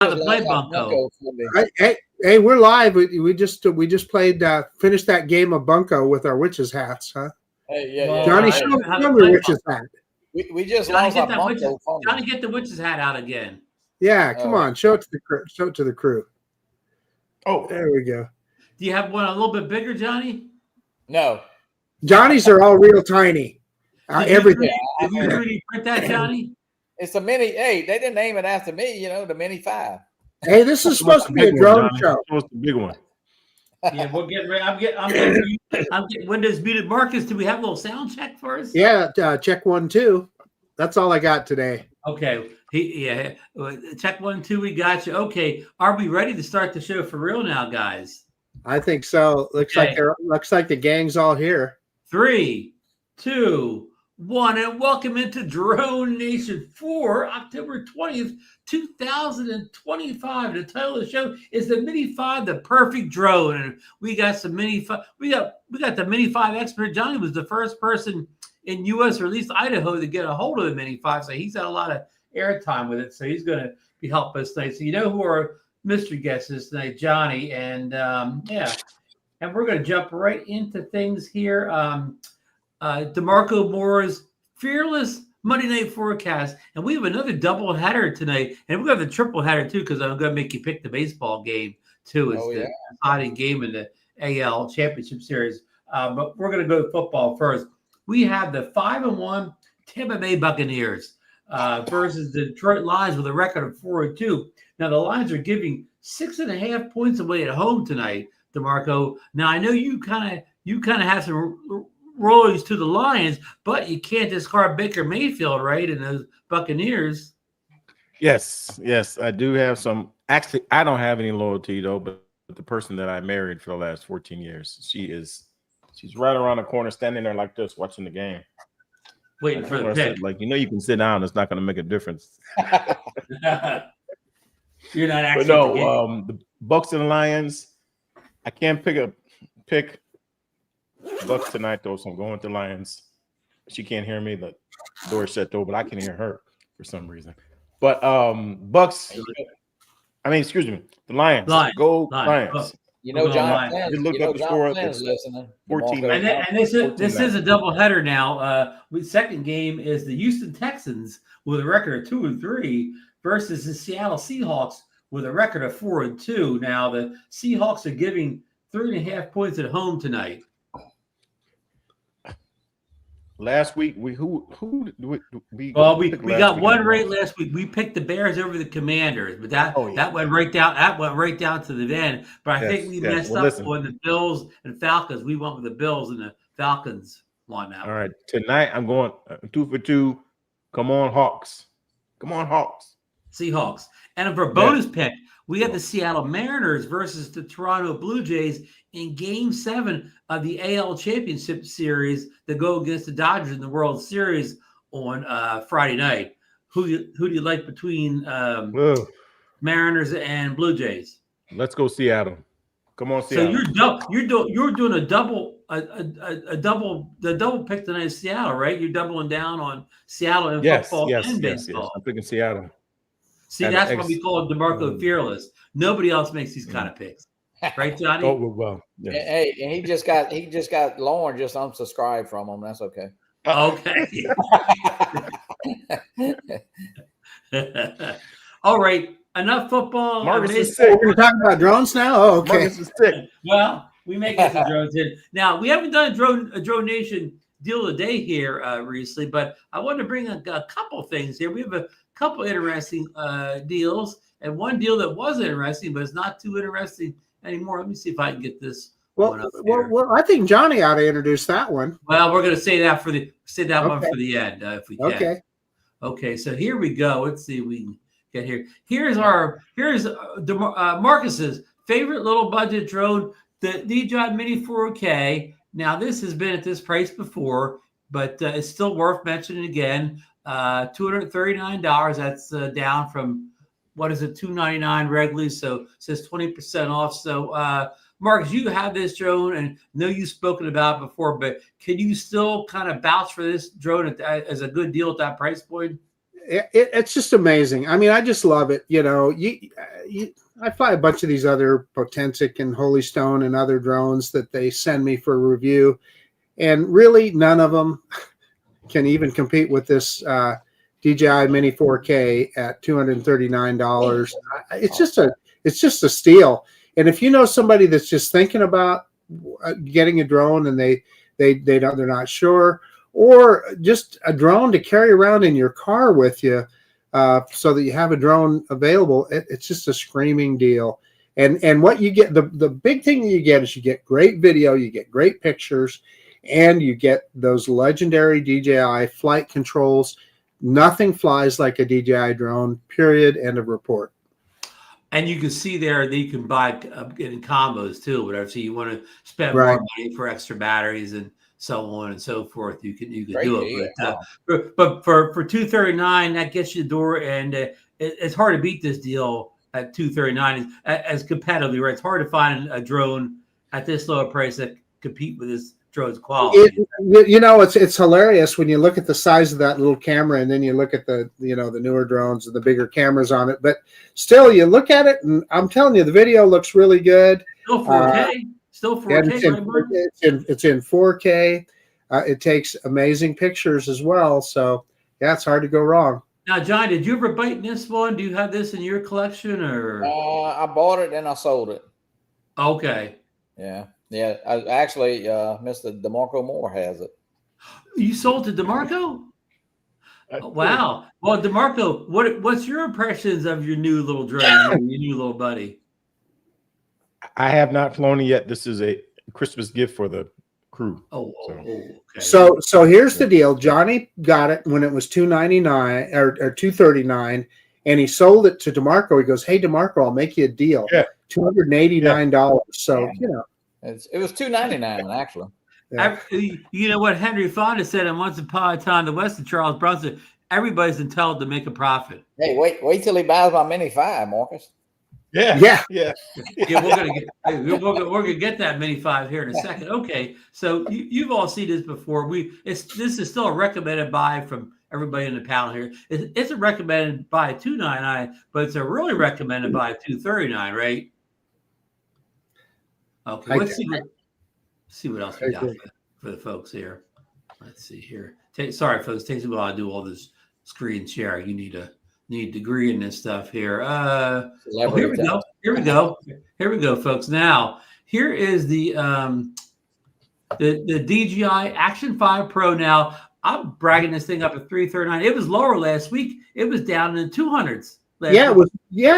to play Bunko. Hey, we're live. We just played finished that game of Bunko with our witches hats, huh? Hey, yeah. Johnny, show me your witches hat. We just Johnny, lost our Bunko. Johnny, get the witch's hat out again. Yeah, come on, show it to the crew. Show it to the crew. Oh, there we go. Do you have one a little bit bigger, Johnny? No. Johnny's are all real tiny. Everything. Did you really print that, Johnny? It's a Mini. Hey, they didn't name it after me. The Mini 5. Hey, this is supposed to be a drone show. It's the big one. Yeah, we're getting ready. I'm getting Windows muted. Marcus, do we have a little sound check for us? Yeah, check 1, 2. That's all I got today. Okay. Check 1, 2. We got you. Okay. Are we ready to start the show for real now, guys? I think so. Looks like the gang's all here. 3, 2, 1, and welcome into Drone Nation for October 20th, 2025. The title of the show is the Mini 5, the perfect drone. And we got some Mini 5. We got the Mini 5 expert. Johnny was the first person in U.S. or at least Idaho to get a hold of the Mini 5. So he's had a lot of airtime with it. So he's going to be helping us tonight. So you know who our mystery guest is tonight, Johnny. And and we're going to jump right into things here. DeMarco Moore's Fearless Monday Night Forecast. And we have another double header tonight. And we're going to have the triple header, too, because I'm going to make you pick the baseball game, too. It's the deciding game in the AL Championship Series. But we're going to go to football first. We have the 5-1 Tampa Bay Buccaneers versus the Detroit Lions with a record of 4-2. Now, the Lions are giving 6.5 points away at home tonight, DeMarco. Now, I know you kind of have some rollers to the Lions, but you can't discard Baker Mayfield, right? And those Buccaneers. Yes, I do have some. Actually, I don't have any loyalty though, but the person that I married for the last 14 years, she's right around the corner, standing there like this, watching the game, waiting for the pick. Like, you can sit down; it's not going to make a difference. You're not actually. But no, the Bucs and the Lions. I can't pick Bucs tonight though, so I'm going with the Lions. She can't hear me. The door is shut though, but I can hear her for some reason. But Bucs. Excuse me, the Lions. Go Lions. John. You look up the score. 14. And this is a doubleheader now. The second game is the Houston Texans with a record of 2-3 versus the Seattle Seahawks with a record of 4-2. Now the Seahawks are giving 3.5 points at home tonight. Last week we got one right last week. We picked the Bears over the Commanders, but that went right down. That went right down to the end. But I think we messed up on the Bills and Falcons. We went with the Bills and the Falcons won that. All right, tonight I'm going 2 for 2. Come on, Hawks! Come on, Hawks! Seahawks. And for a bonus pick, we have the Seattle Mariners versus the Toronto Blue Jays in Game 7 of the AL Championship Series that go against the Dodgers in the World Series on Friday night. Who do you like between Mariners and Blue Jays? Let's go Seattle. Come on, Seattle. So you're doing a double pick tonight in Seattle, right? You're doubling down on Seattle in football and baseball. Yes. I'm picking Seattle. See, that's why we call DeMarco fearless. Nobody else makes these kind of picks, right, Johnny? Yeah. Hey, and he just got Lauren just unsubscribed from him. That's okay. Okay. All right. Enough football. Marcus is sick. We're talking about drones now. Oh, okay. Marcus is sick. Well, we may get some drones in. Now, we haven't done a Drone Nation deal of the day here recently, but I wanted to bring a couple things here. We have a couple interesting deals, and one deal that was interesting, but it's not too interesting anymore. Let me see if I can get this. Well, I think Johnny ought to introduce that one. Well, we're going to say that one for the end if we can. Okay. Okay. So here we go. Let's see if we can get here. Here's Marcus's favorite little budget drone, the DJI Mini 4K. Now this has been at this price before, but it's still worth mentioning again. $239. That's down from $299 regularly. So it says 20% off. So Marcus, you have this drone, and I know you've spoken about it before, but can you still kind of vouch for this drone as a good deal at that price point? It's just amazing. I mean, I just love it. You know, I fly a bunch of these other Potensic and Holystone and other drones that they send me for review, and really none of them can even compete with this DJI Mini 4K at $239. It's just a steal. And if you know somebody that's just thinking about getting a drone and they're not sure, or just a drone to carry around in your car with you, so that you have a drone available, it's just a screaming deal. And what you get, the big thing that you get is you get great video, you get great pictures, and you get those legendary DJI flight controls. Nothing flies like a DJI drone, period, end of report. And you can see there that you can buy in combos too, whatever. So you want to spend Right. more money for extra batteries and so on and so forth. You can Great do deal. it. But for $239, that gets you the door, and it's hard to beat this deal at $239 as competitively, right? It's hard to find a drone at this lower price that compete with this drone's quality. It's hilarious when you look at the size of that little camera, and then you look at the newer drones and the bigger cameras on it. But still, you look at it, and I'm telling you, the video looks really good. Still 4K. Still 4K. It's in 4K. It takes amazing pictures as well. So yeah, it's hard to go wrong. Now, John, did you ever bite this one? Do you have this in your collection, or? I bought it and I sold it. Okay. Yeah. I actually, Mr. DeMarco Moore has it. You sold to DeMarco? Wow. Well, DeMarco, what's your impressions of your new little drone, your new little buddy? I have not flown it yet. This is a Christmas gift for the crew. Okay. So here's the deal. Johnny got it when it was $299 or $239, and he sold it to DeMarco. He goes, "Hey, DeMarco, I'll make you a deal. Yeah. $289." So it was $299 actually. Yeah. You know what Henry Fonda said in Once Upon a Time, the West of Charles Bronson, everybody's entitled to make a profit. Hey, wait till he buys my Mini 5, Marcus. Yeah. Yeah, we're gonna get that Mini 5 here in a second. Okay, so you've all seen this before. This is still a recommended buy from everybody in the panel here. It's a recommended buy $299, but it's a really recommended buy $239, right? Okay, let's see what else we got for the folks here. Let's see here. Sorry, folks, it takes a while to do all this screen sharing. You need a degree in this stuff here. Here we go, folks. Now, here is the DJI Action 5 Pro. Now, I'm bragging this thing up at $339. It was lower last week. It was down in the 200s. It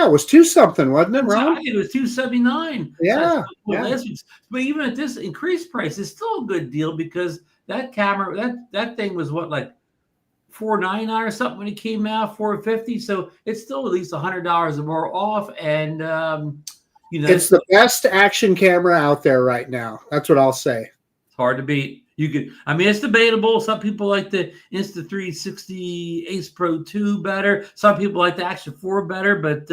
was 2 something, wasn't it, Ron? It was $279. Yeah. Last week's. But even at this increased price, it's still a good deal because that camera, that thing was what, like $499 or something when it came out, $450. So it's still at least $100 or more off. And it's the best action camera out there right now. That's what I'll say. It's hard to beat. It's debatable. Some people like the Insta360 Ace Pro 2 better. Some people like the Action 4 better, but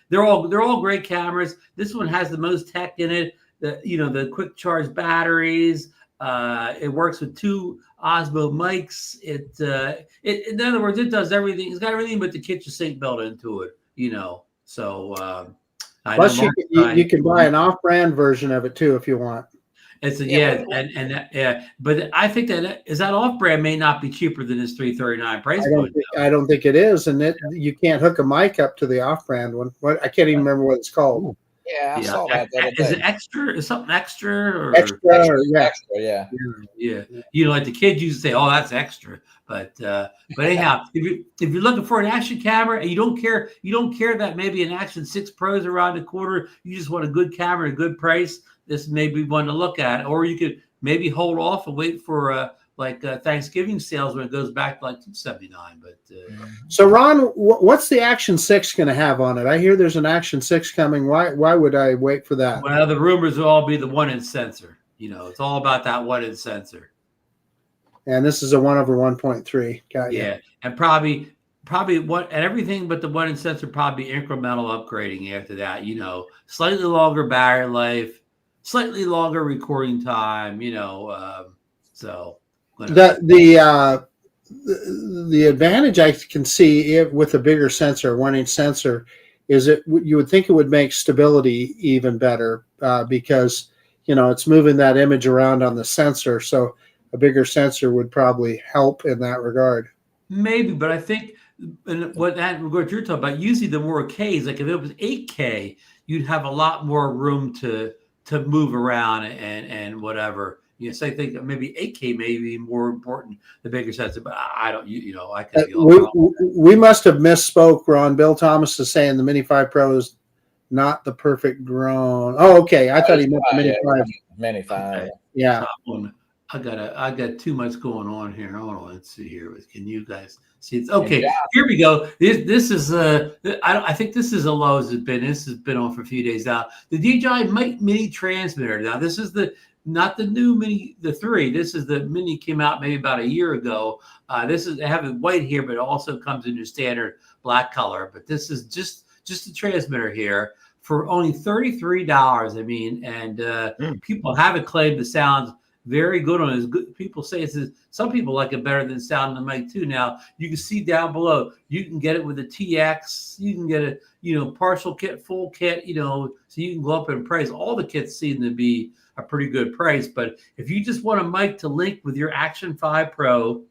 they're all great cameras. This one has the most tech in it. The quick charge batteries. It works with 2 Osmo mics. In other words, it does everything. It's got everything but the kitchen sink built into it. So plus you can buy an off-brand version of it too if you want. But I think that off-brand may not be cheaper than this $339 price point. I don't think it is, and you can't hook a mic up to the off-brand one. I can't even remember what it's called. Yeah, I saw that. Is it extra? Is something extra? Or? Extra, yeah. Like the kids used to say, "Oh, that's extra." But anyhow, if you're looking for an action camera and you don't care that maybe an Action 6 Pro is around the corner, you just want a good camera, a good price. This may be one to look at, or you could maybe hold off and wait for Thanksgiving sales when it goes back to like $279. But so, Ron, what's the Action 6 going to have on it? I hear there's an Action 6 coming. Why would I wait for that? Well, the rumors will all be the 1-inch sensor. It's all about that 1-inch sensor. And this is a 1/1.3. Got you. Yeah, and probably what and everything but the 1-inch sensor probably incremental upgrading after that. Slightly longer battery life. Slightly longer recording time, so the the advantage I can see with a bigger sensor, 1-inch sensor, is you would think it would make stability even better because it's moving that image around on the sensor. So a bigger sensor would probably help in that regard. Maybe, but I think what you're talking about, usually the more Ks, like if it was 8K, you'd have a lot more room to move around and whatever. So I think maybe 8K may be more important, the bigger sensor, but I don't, I could be all wrong. We must have misspoke, Ron. Bill Thomas is saying the Mini 5 Pro is not the perfect drone. Oh, okay. I thought he meant the Mini 5. Mini 5. Okay. Yeah. So I got too much going on here. Hold on, let's see here. Can you guys see? It's okay. Here we go. This is I think this is as low as it's been. This has been on for a few days now. The DJI Mini transmitter. Now this is not the new Mini, the 3. This is the Mini came out maybe about a year ago. This is, I have it white here, but it also comes in your standard black color. But this is just a transmitter here for only $33. I mean, and people have claimed the sounds very good on it. Good. People say some people like it better than sound on the mic too. Now you can see down below, you can get it with a TX, you can get a partial kit, full kit, so you can go up in price. All the kits seem to be a pretty good price, but if you just want a mic to link with your Action 5 Pro,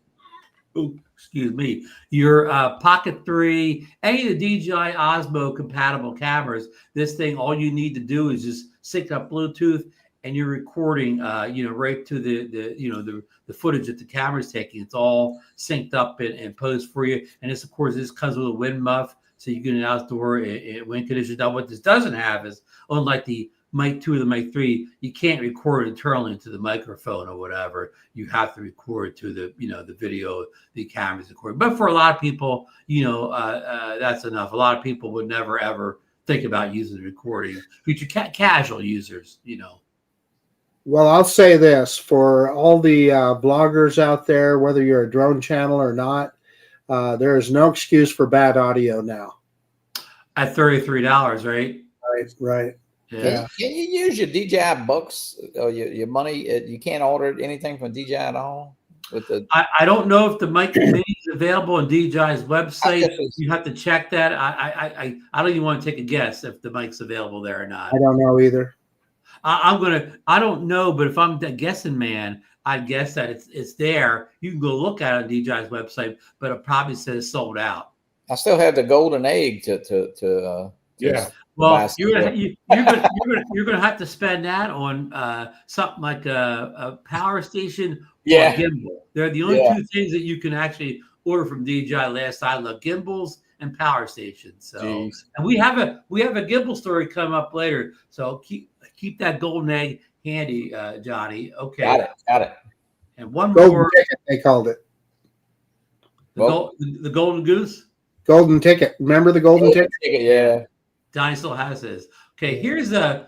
your Pocket 3, any of the DJI Osmo compatible cameras, this thing, all you need to do is just sync up Bluetooth and you're recording, right to the footage that the camera's taking. It's all synced up and posed for you. And this, of course, this comes with a wind muff, so you get an outdoor wind conditions. Now, what this doesn't have is, unlike the Mic 2 or the Mic 3, you can't record internally into the microphone or whatever. You have to record to the the video the camera's recording. But for a lot of people, that's enough. A lot of people would never ever think about using the recording. Future casual users, Well, I'll say this for all the bloggers out there, whether you're a drone channel or not, there is no excuse for bad audio now. At $33, right? Right. Yeah. Can you use your DJI Bucks or your money? You can't order anything from DJI at all? I don't know if the Mic Mini is available on DJI's website. You have to check that. I don't even want to take a guess if the mic's available there or not. I don't know either. I don't know, but if I'm the guessing man, I'd guess that it's there. You can go look at it on DJI's website, but it probably says sold out. I still have the golden egg to Yeah. Well, you're gonna have to spend that on something like a power station or a gimbal. They're the only two things that you can actually order from DJI. Last I looked, gimbals and power stations. So, and we have a gimbal story coming up later. So keep that golden egg handy, Johnny. Okay, got it. And one golden more. Ticket, they called it. The golden goose. Golden ticket. Remember the golden ticket? Yeah. Johnny still has his. Okay, here's a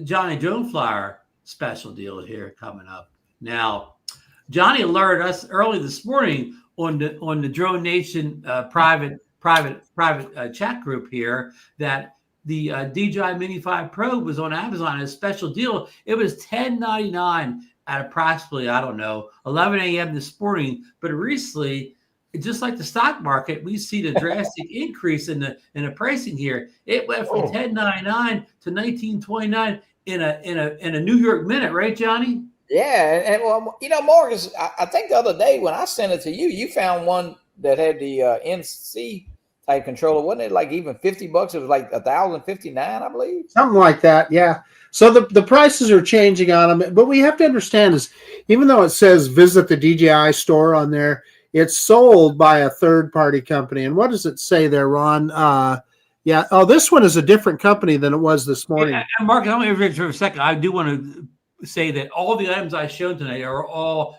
Johnny DroneFlyer special deal here coming up. Now, Johnny alerted us early this morning on the DroneNation private chat group here that the DJI Mini 5 Pro was on Amazon as a special deal. It was $10.99 at approximately, I don't know, 11 a.m. this morning. But recently, just like the stock market, we see the drastic increase in the pricing here. It went from $10.99 to $19.29 in a New York minute, right, Johnny? Yeah, and well, Marcus, I think the other day when I sent it to you, you found one that had the NC type controller. Wasn't it like even $50? It was like $1,059, I believe. Something like that, yeah. So the prices are changing on them, but we have to understand is even though it says visit the DJI store on there, it's sold by a third-party company. And what does it say there, Ron? Yeah. Oh, this one is a different company than it was this morning. Yeah, and Mark, I want to interrupt for a second. I do want to say that all the items I showed tonight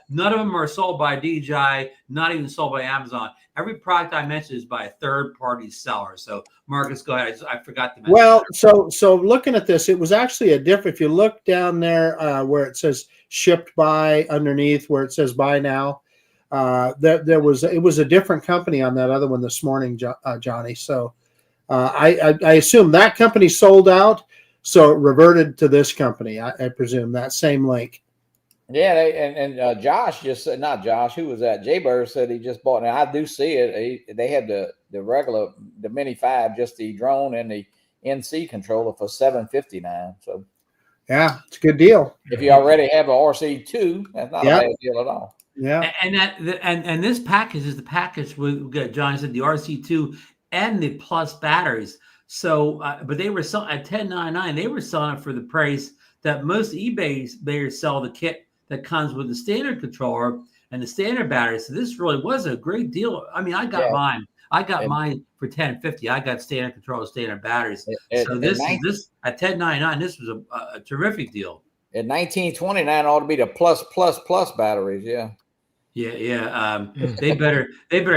none of them are sold by DJI, not even sold by Amazon. Every product I mentioned is by a third-party seller. So, Marcus, go ahead. I forgot to mention. Well, so looking at this, it was actually a different. If you look down there where it says shipped by underneath, where it says buy now, it was a different company on that other one this morning, Johnny. So I assume that company sold out, so it reverted to this company. I presume that same link. Yeah, Josh just said, not Josh, who was that? Jay Bird said he just bought. Now I do see it. They had the regular, the Mini 5, just the drone and the NC controller for $759. So yeah, it's a good deal. if you already have a RC2, that's not a bad deal at all. Yeah, and this package is the package with Johnny said the RC2 and the plus batteries. So, but they were selling at $10.99. They were selling it for the price that most eBay players sell the kit that comes with the standard controller and the standard battery. So this really was a great deal. I mean, I got mine. I got mine for $10.50. I got standard controller, standard batteries. So this at $10.99. This was a terrific deal. At $19.29 ought to be the plus batteries. Yeah. Yeah. They better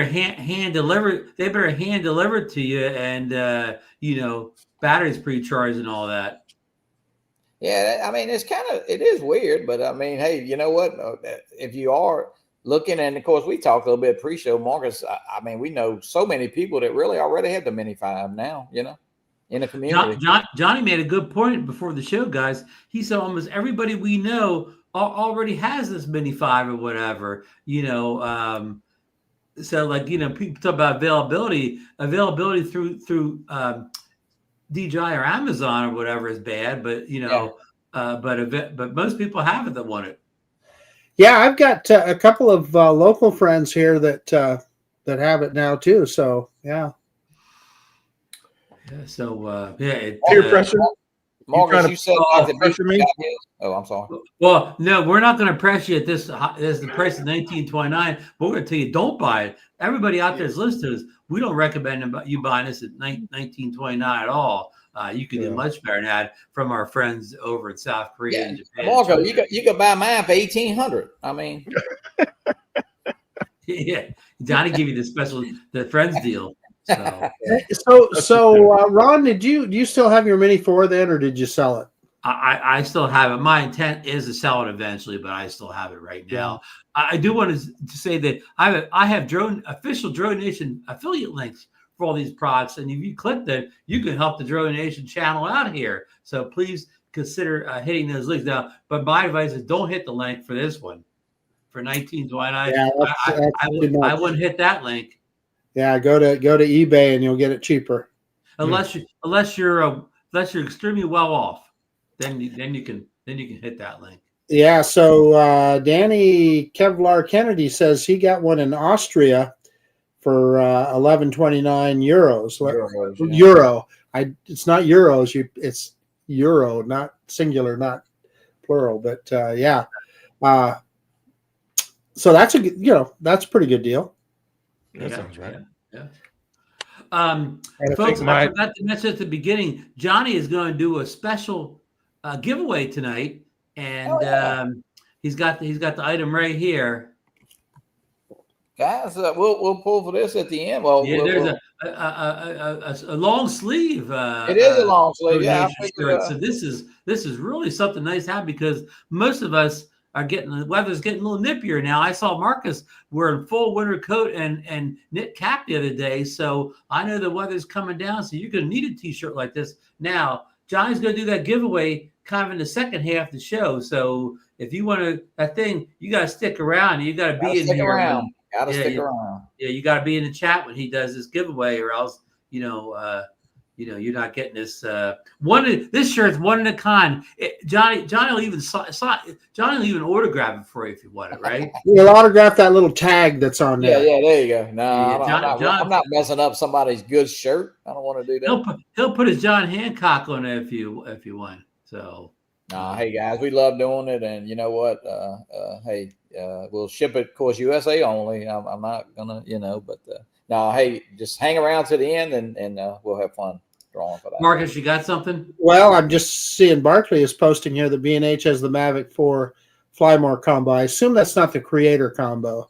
hand deliver. They better hand deliver it to you, and batteries pre-charged and all that. Yeah, I mean, it is weird, but I mean, hey, you know what? If you are looking, and of course, we talked a little bit pre-show, Marcus. I mean, we know so many people that really already have the Mini 5 now, in the community. Johnny made a good point before the show, guys. He said almost everybody we know already has this Mini 5 or whatever, so like, people talk about availability through DJI or Amazon or whatever is bad, but but most people have it that want it. Yeah, I've got a couple of local friends here that have it now too. So yeah. Yeah. So peer pressure. Marcus, you said pressure me. Oh, I'm sorry. Well, no, we're not going to press you at this. This is the price of $19.29. But we're going to tell you, don't buy it. Everybody out there is listening to us. We don't recommend you buying this at $19.29 at all. You can do much better than that from our friends over in South Korea and Japan. Marco, you could buy mine for $1,800. I mean, yeah, Johnny give you the friends deal. So Ron, do you still have your Mini 4 then, or did you sell it? I still have it. My intent is to sell it eventually, but I still have it right now. I do want to say that I have official DroneNation affiliate links for all these products, and if you click that, you can help the DroneNation channel out here. So please consider hitting those links now. But my advice is don't hit the link for this one for $19.29. Yeah, I wouldn't hit that link. Yeah, go to eBay and you'll get it cheaper. Unless you're extremely well off. Then you can hit that link. Yeah. So Danny Kevlar Kennedy says he got one in Austria for 11.29 euros. Euro. It's not euros. It's euro, not singular, not plural. But yeah. So that's that's a pretty good deal. That sounds right. Yeah. Folks, I forgot to mention at the beginning, Johnny is going to do a special giveaway tonight, and he's got the item right here. Guys, we'll pull for this at the end. Well, there's a long sleeve. It is a long sleeve. Yeah. So this is really something nice to have, because most of us are the weather's getting a little nippier now. I saw Marcus wearing full winter coat and knit cap the other day. So I know the weather's coming down. So you're going to need a t-shirt like this. Now, Johnny's going to do that giveaway kind of in the second half of the show. So if you want that thing, you got to stick around. You got to be in here. Gotta stick around. Yeah, you got to be in the chat when he does this giveaway, or else, you're not getting this. This shirt's one in a kind. Johnny will even autograph it for you if you want it, right? He'll autograph that little tag that's on there. Yeah, there you go. No, I'm not messing up somebody's good shirt. I don't want to do that. He'll put his John Hancock on it if you want. So. Hey guys, we love doing it, and you know what? We'll ship it, of course, USA only. I'm not gonna, but hey, just hang around to the end, and we'll have fun drawing for that. Marcus, you got something? Well, I'm just seeing Barkley is posting here that B&H has the Mavic 4 Flymore combo. I assume that's not the Creator combo.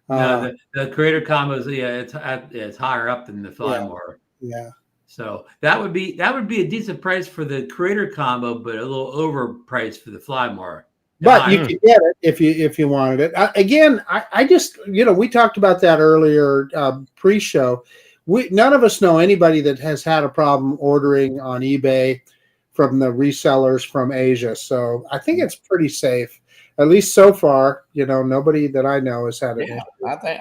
No, the Creator combo is it's higher up than the Flymore. Yeah. So that would be a decent price for the Creator combo, but a little overpriced for the Flymore. But you could get it if you wanted it. I just we talked about that earlier pre-show. None of us know anybody that has had a problem ordering on eBay from the resellers from Asia. So I think it's pretty safe. at least so far, nobody that I know has had it. Yeah,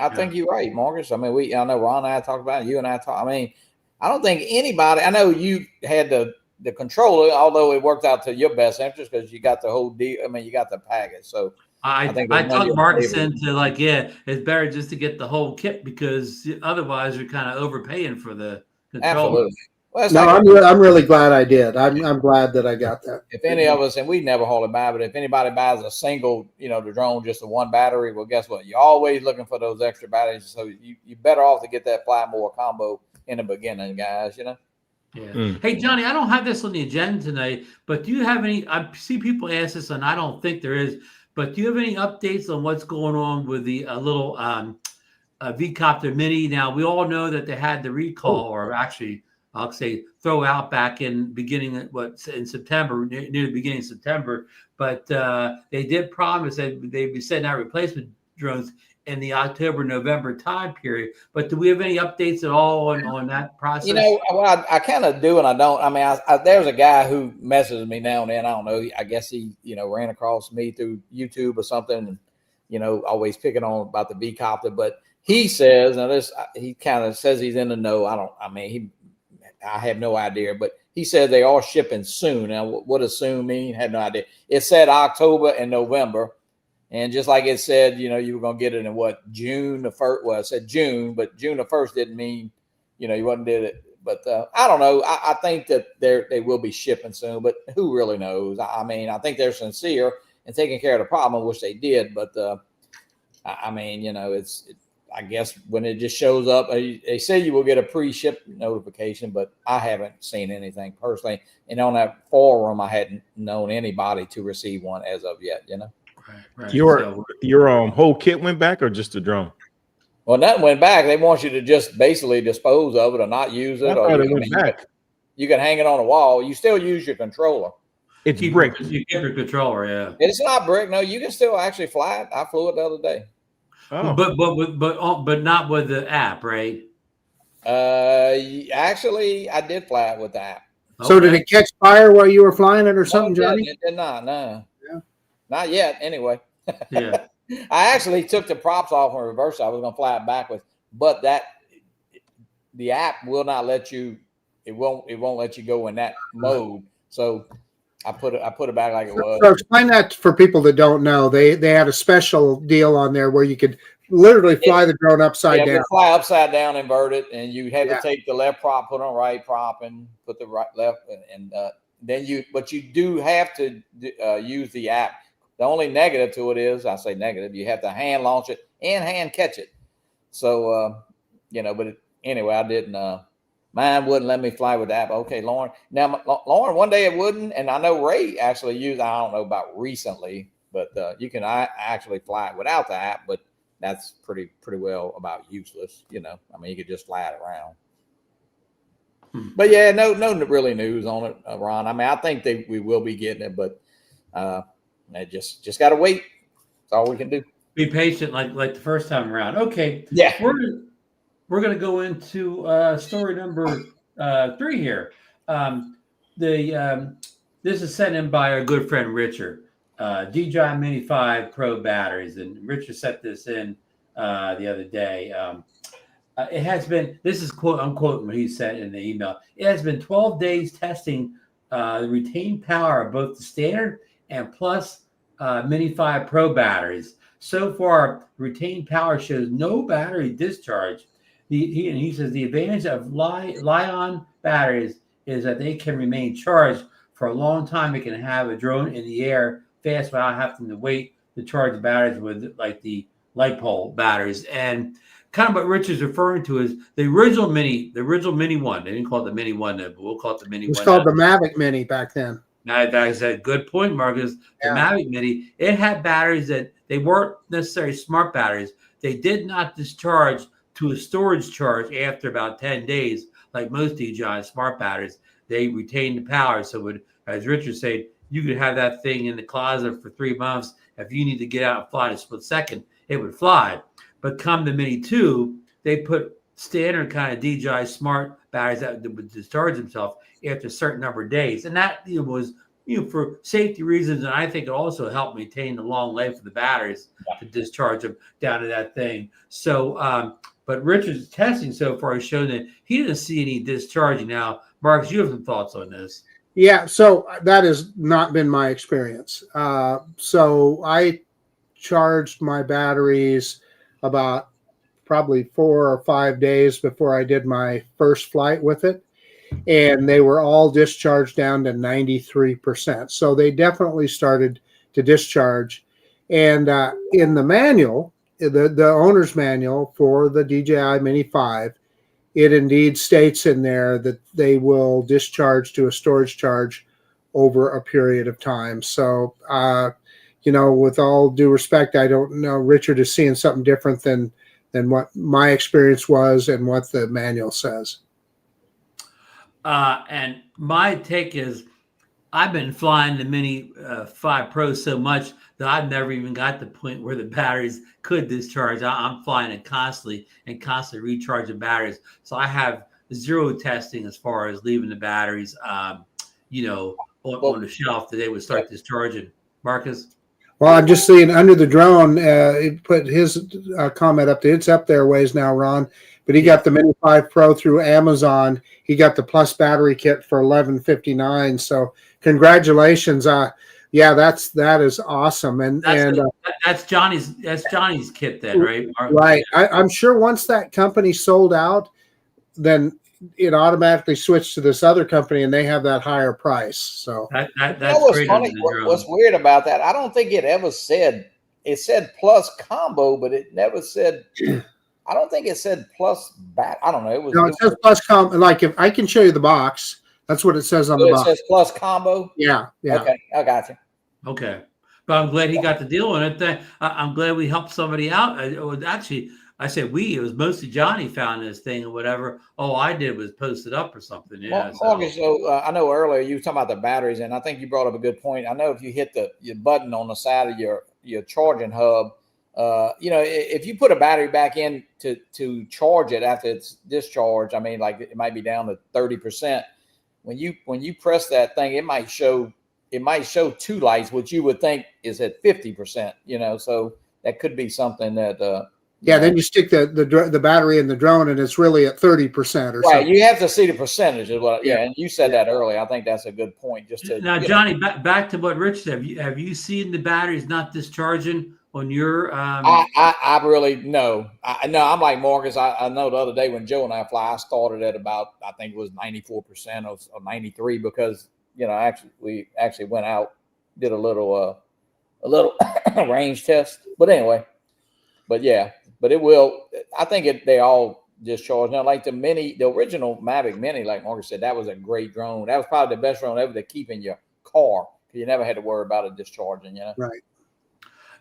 I think you're right, Marcus. I mean, I know Ron and I talked about it. You and I talked. I mean, I don't think anybody. I know you had the controller, although it worked out to your best interest because you got the whole deal. I mean, you got the package. So I talked Marcus into it's better just to get the whole kit because otherwise you're kind of overpaying for the controller. Absolutely. Well, no, I'm really glad I did. I'm glad that I got that. If any of us, and we never haul it by, but if anybody buys a single, the drone, just the one battery, well, guess what? You're always looking for those extra batteries. So you're better off to get that fly more combo in the beginning, guys, Yeah. Hey, Johnny, I don't have this on the agenda tonight, but do you have any? I see people ask this, and I don't think there is, but do you have any updates on what's going on with the little V-Copter Mini? Now, we all know that they had the recall, or actually, I'll say throw out back in in September, near the beginning of September. But they did promise that they'd be sending out replacement drones in the October-November time period. But do we have any updates at all on that process? Well, I kind of do and I don't. I mean, there's a guy who messages me now and then. I don't know. I guess he, ran across me through YouTube or something, and, always picking on about the V-Copter. But he says, he kind of says he's in the know. I have no idea, but he said they are shipping soon. Now, what does soon mean? I have no idea. It said October and November. And just like it said, you were going to get it in June the 1st. Well, it said June, but June the 1st didn't mean, you wouldn't did it. But I don't know. I think that they will be shipping soon, but who really knows? I mean, I think they're sincere and taking care of the problem, which they did. But I mean, I guess when it just shows up, they say you will get a pre-ship notification, but I haven't seen anything personally. And on that forum, I hadn't known anybody to receive one as of yet, Right. Your whole kit went back or just the drone? Well, nothing went back. They want you to just basically dispose of it or not use it. Or it went back. You can hang it on the wall. You still use your controller. It's brick. You keep your controller, yeah. It's not brick. No, you can still actually fly it. I flew it the other day. Oh. But not with the app, right? Actually, I did fly it with the app. So did it catch fire while you were flying it or something, Johnny? It did not. No. Not yet, anyway. Yeah. I actually took the props off and reversed. I was going to fly it backwards, but the app will not let you. It won't let you go in that mode. So I put it back like it was. So explain that for people that don't know. They had a special deal on there where you could literally fly the drone upside down. Fly upside down, invert it, and you had to take the left prop, put on right prop, and put the left, and then you do have to use the app. The only negative to it is, I say negative, you have to hand launch it and hand catch it. So, but anyway, I didn't, mine wouldn't let me fly with the app. Okay, Lauren. Now, Lauren, one day it wouldn't. And I know Ray actually used, I don't know about recently, but you can actually fly it without the app, but that's pretty well about useless. I mean, you could just fly it around. But yeah, no really news on it, Ron. I mean, I think we will be getting it, but, I just got to wait. That's all we can do. Be patient, like the first time around. Okay. Yeah. We're going to go into story number 3 here. This is sent in by our good friend Richard. DJI Mini 5 Pro batteries, and Richard set this in the other day. It has been. This is quote unquote what he said in the email. It has been 12 days testing the retained power of both the standard and plus Mini 5 Pro batteries. So far, retained power shows no battery discharge. He says the advantage of Li-on batteries is that they can remain charged for a long time. It can have a drone in the air fast without having to wait to charge the batteries with like the Li-Pol batteries. And kind of what Richard's referring to is the original Mini 1. They didn't call it the Mini 1, but we'll call it the Mini 1. It was called the Mavic Mini back then. That's a good point, Marcus. The Mavic Mini, it had batteries that they weren't necessarily smart batteries. They did not discharge to a storage charge after about 10 days, like most DJI smart batteries. They retained the power. So as Richard said, you could have that thing in the closet for 3 months. If you need to get out and fly in a split second, it would fly. But come the Mini 2, they put standard kind of DJI smart batteries that would discharge themselves after a certain number of days. And that was for safety reasons, and I think it also helped maintain the long life of the batteries to discharge them down to that thing. So, but Richard's testing so far has shown that he didn't see any discharging. Now, Marcus, you have some thoughts on this? Yeah, so that has not been my experience. So I charged my batteries about probably 4 or 5 days before I did my first flight with it, and they were all discharged down to 93%. So they definitely started to discharge. And in the manual, the owner's manual for the DJI Mini 5, it indeed states in there that they will discharge to a storage charge over a period of time. So, with all due respect, I don't know. Richard is seeing something different than what my experience was and what the manual says. And my take is, I've been flying the Mini 5 Pro so much that I've never even got to the point where the batteries could discharge. I'm flying it constantly and constantly recharging batteries. So I have zero testing as far as leaving the batteries, on the shelf that they would start discharging. Marcus? Well, I'm just seeing under the drone, he put his comment up there. It's up there ways now, Ron. But he got the Mini 5 Pro through Amazon. He got the Plus battery kit for $11.59. So congratulations. That is awesome. And that's Johnny's kit then, right? Right. I'm sure once that company sold out, then it automatically switched to this other company, and they have that higher price. So that's great. Funny. What's weird about that? I don't think it ever said. It said Plus combo, but it never said. I don't think it said Plus bat. I don't know. It says Plus combo. Like, if I can show you the box, that's what it says on the box. It says Plus combo. Yeah. Okay, I got you. Okay, but I'm glad he got the deal on it. I'm glad we helped somebody out. Actually, I said it was mostly Johnny found this thing or whatever. All I did was post it up or something. Yeah. Marcus, I know earlier you were talking about the batteries, and I think you brought up a good point. I know if you hit your button on the side of your charging hub, if you put a battery back in to charge it after it's discharged, I mean, like it might be down to 30%. When you press that thing, it might show 2 lights, which you would think is at 50%. So that could be something that. Then you stick the battery in the drone, and it's really at 30% or something. Right, you have to see the percentage is what. Yeah, and you said that earlier. I think that's a good point. Now, Johnny, back to what Rich said. Have you seen the batteries not discharging on your? I really no. I'm like Marcus. I know the other day when Joe and I fly, I started at about, I think it was 94% or 93 because we actually went out, did a little range test. But anyway, but it will. I think they all discharge now. Like the original Mavic Mini, like Marcus said, that was a great drone. That was probably the best drone ever to keep in your car. You never had to worry about it discharging. Right.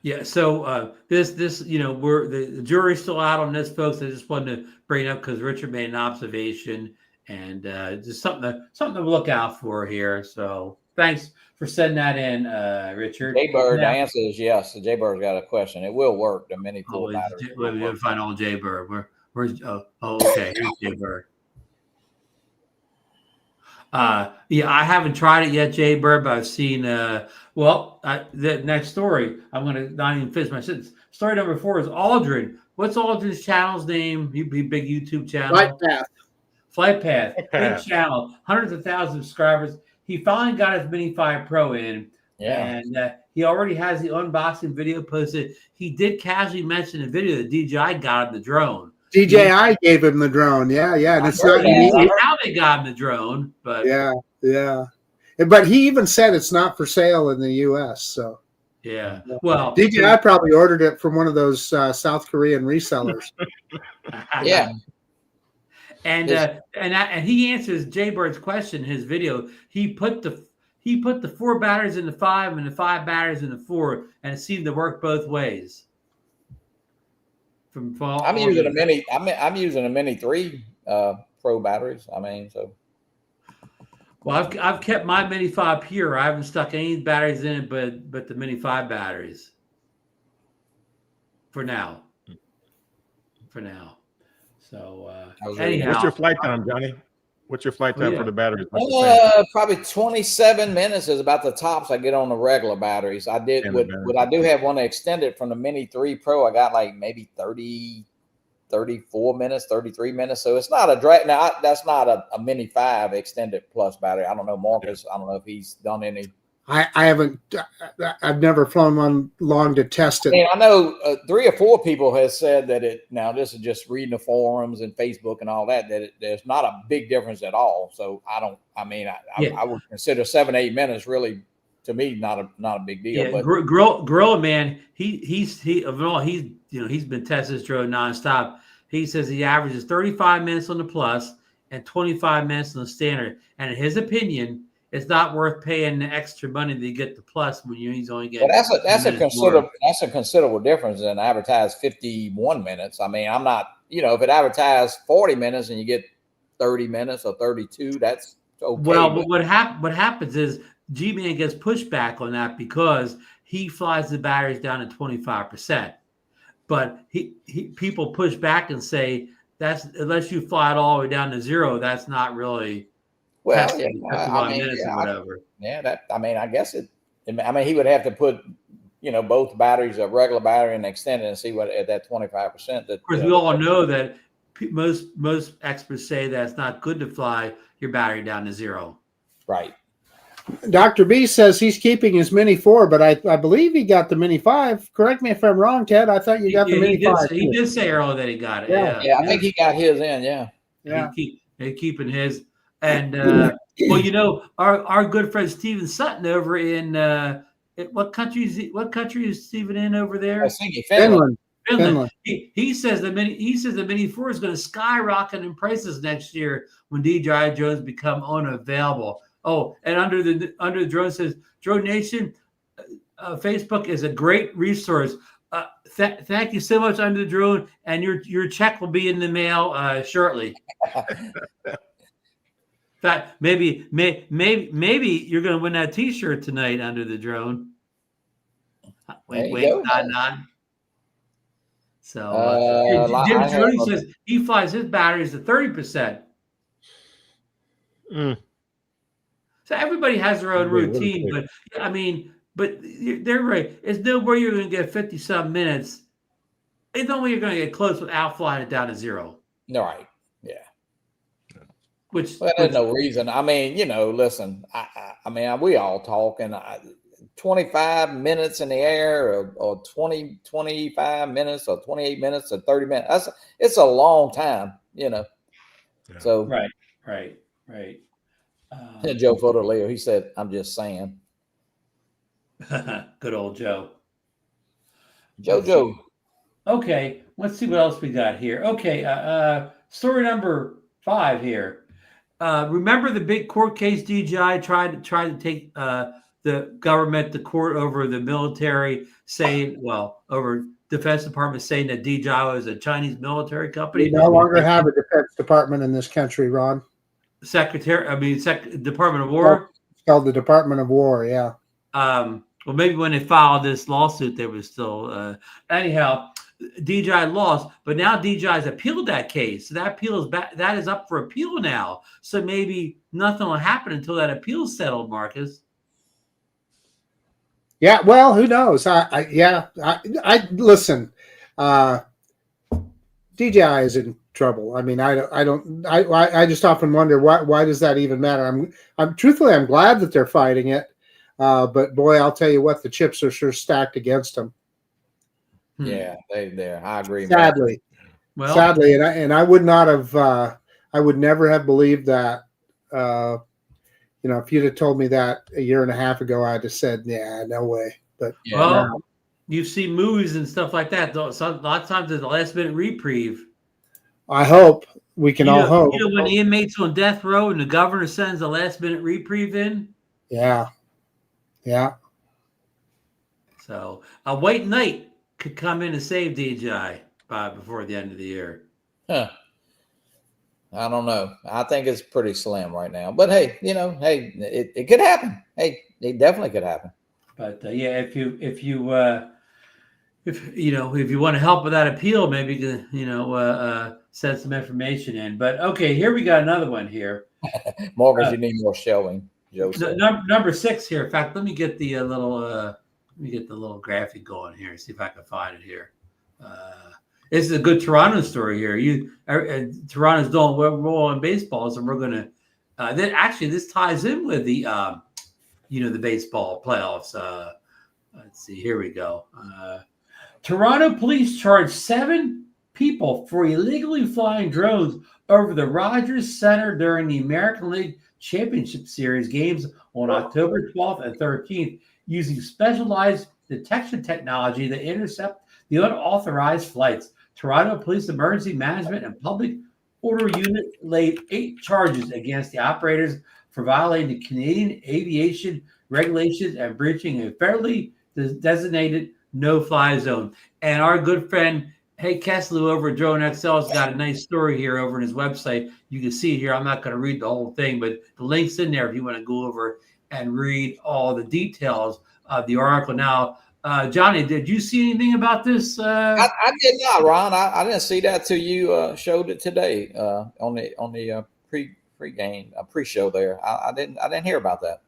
Yeah. So this the jury's still out on this, folks. I just wanted to bring it up because Richard made an observation, and just something to look out for here. So thanks for sending that in, Richard. Jaybird, the answer is yes. So Jaybird's got a question. It will work. The Mini 4 battery. We'll find old Jaybird. Where's okay. Here's Jaybird. I haven't tried it yet, Jaybird, but I've seen. The next story. I'm gonna not even finish my sentence. Story number 4 is Aldrin. What's Aldrin's channel's name? Big YouTube channel. Flight Path. Big channel. Hundreds of thousands of subscribers. He finally got his Mini 5 Pro in. Yeah. And he already has the unboxing video posted. He did casually mention in the video that DJI got him the drone. DJI gave him the drone. Yeah. And it's not how they got him the drone, but yeah. But he even said it's not for sale in the U.S. So yeah. Well, DJI probably ordered it from one of those South Korean resellers. Yeah. And he answers Jaybird's question in his video. He put the 4 batteries in the 5 and the 5 batteries in the 4, and it seemed to work both ways. I'm using a Mini. I'm using a Mini 3 Pro batteries. I mean, so. Well, I've kept my Mini 5 pure. I haven't stuck any batteries in it, but the Mini 5 batteries. For now. So anyhow, what's your flight time, Johnny? What's your flight Oh, time yeah. for the batteries? Mr. Sam? Probably 27 minutes is about the tops I get on the regular batteries. I did Standard what batteries. I do have one extended from the Mini 3 Pro. I got like maybe 30, 34 minutes, 33 minutes. So it's not a drag. Now that's not a Mini 5 extended plus battery. I don't know, Marcus. I don't know if he's done any. I haven't. I've never flown one long to test it. And I know 3 or 4 people have said that it. Now this is just reading the forums and Facebook and all that. There's not a big difference at all. So I don't. I mean, I would consider 7-8 minutes really, to me, not a big deal. Yeah, but Gorilla Man, he's been testing this drone nonstop. He says he averages 35 minutes on the plus and 25 minutes on the standard. And in his opinion, it's not worth paying the extra money to get the plus when he's only getting. Well, that's a considerable difference than advertised 51 minutes. I mean, I'm not, if it advertised 40 minutes and you get 30 minutes or 32, that's okay. Well, but what happens is G-Man gets pushback on that because he flies the batteries down to 25%. But people push back and say that's unless you fly it all the way down to 0, that's not really. Well, minutes or whatever. I guess it. I mean, he would have to put, both batteries, a regular battery and extended, and see what at that 25%. Of course, we all know that most experts say that it's not good to fly your battery down to 0. Right. Dr. B says he's keeping his Mini 4, but I believe he got the Mini 5. Correct me if I'm wrong, Ted. I thought you got the Mini 5. He did say earlier that he got it. Yeah, I think he got his in. Yeah. He's keeping his. And our good friend Steven Sutton over in what country is Steven in over there? Finland. He says the Mini 4 is going to skyrocket in prices next year when DJI drones become unavailable. Oh, and under the drone says DroneNation Facebook is a great resource. Thank you so much, Under the Drone, and your check will be in the mail shortly. In fact, maybe you're going to win that T-shirt tonight, Under the Drone. Wait, nod. So Jim Jordan says he flies his batteries to 30%. So everybody has their own routine, but they're right. There's no way you're going to get 50-some minutes. There's no way you're going to get close without flying it down to 0. No, right. Yeah. There's no reason. I mean, listen, I mean, we all talk, and 25 minutes in the air or 25 minutes or 28 minutes or 30 minutes. It's a long time, Yeah. So right. Joe Fodoleo, he said, "I'm just saying." Good old Joe. Joe. Okay, let's see what else we got here. Okay, story number 5 here. Remember the big court case DJI tried to take the government to court over the military over Defense Department saying that DJI was a Chinese military company. We no longer have a Defense Department in this country, Ron. Department of War. It's called the Department of War. Yeah. Well, maybe when they filed this lawsuit, there was still anyhow. DJI lost, but now DJI's appealed that case. So that appeal is back. That is up for appeal now. So maybe nothing will happen until that appeal is settled, Marcus. Yeah. Well, who knows? I listen. DJI is in trouble. I mean, I just often wonder why does that even matter? I'm truthfully, I'm glad that they're fighting it. But boy, I'll tell you what, the chips are sure stacked against them. Yeah, they're. I agree. Sadly, and I would not have. I would never have believed that. If you'd have told me that a year and a half ago, I'd have said, "Yeah, no way." But you've seen movies and stuff like that. Though, so a lot of times there's a last-minute reprieve. I hope we can all hope. When the inmate's on death row and the governor sends a last-minute reprieve in. Yeah. So a white knight could come in and save DJI before the end of the year. Huh. I don't know. I think it's pretty slim right now. But hey, it could happen. Hey, it definitely could happen. But if you want to help with that appeal, maybe send some information in. But okay, here we got another one here. Morgan, you need more shelving. Joe said. Number 6 here. In fact, let me get the little graphic going here. See if I can find it here. This is a good Toronto story here. Toronto's doing well in baseball, so we're gonna. Then actually, this ties in with the the baseball playoffs. Let's see. Here we go. Toronto police charged 7 people for illegally flying drones over the Rogers Center during the American League Championship Series games on October 12th and 13th, using specialized detection technology to intercept the unauthorized flights. Toronto Police Emergency Management and Public Order Unit laid 8 charges against the operators for violating the Canadian aviation regulations and breaching a federally designated no-fly zone. And our good friend, Kessler over at Drone XL has got a nice story here over on his website. You can see it here. I'm not going to read the whole thing, but the link's in there if you want to go over and read all the details of the article. Now, Johnny, did you see anything about this? I did not, Ron. I didn't see that till you showed it today on the pre-show there. I didn't hear about that.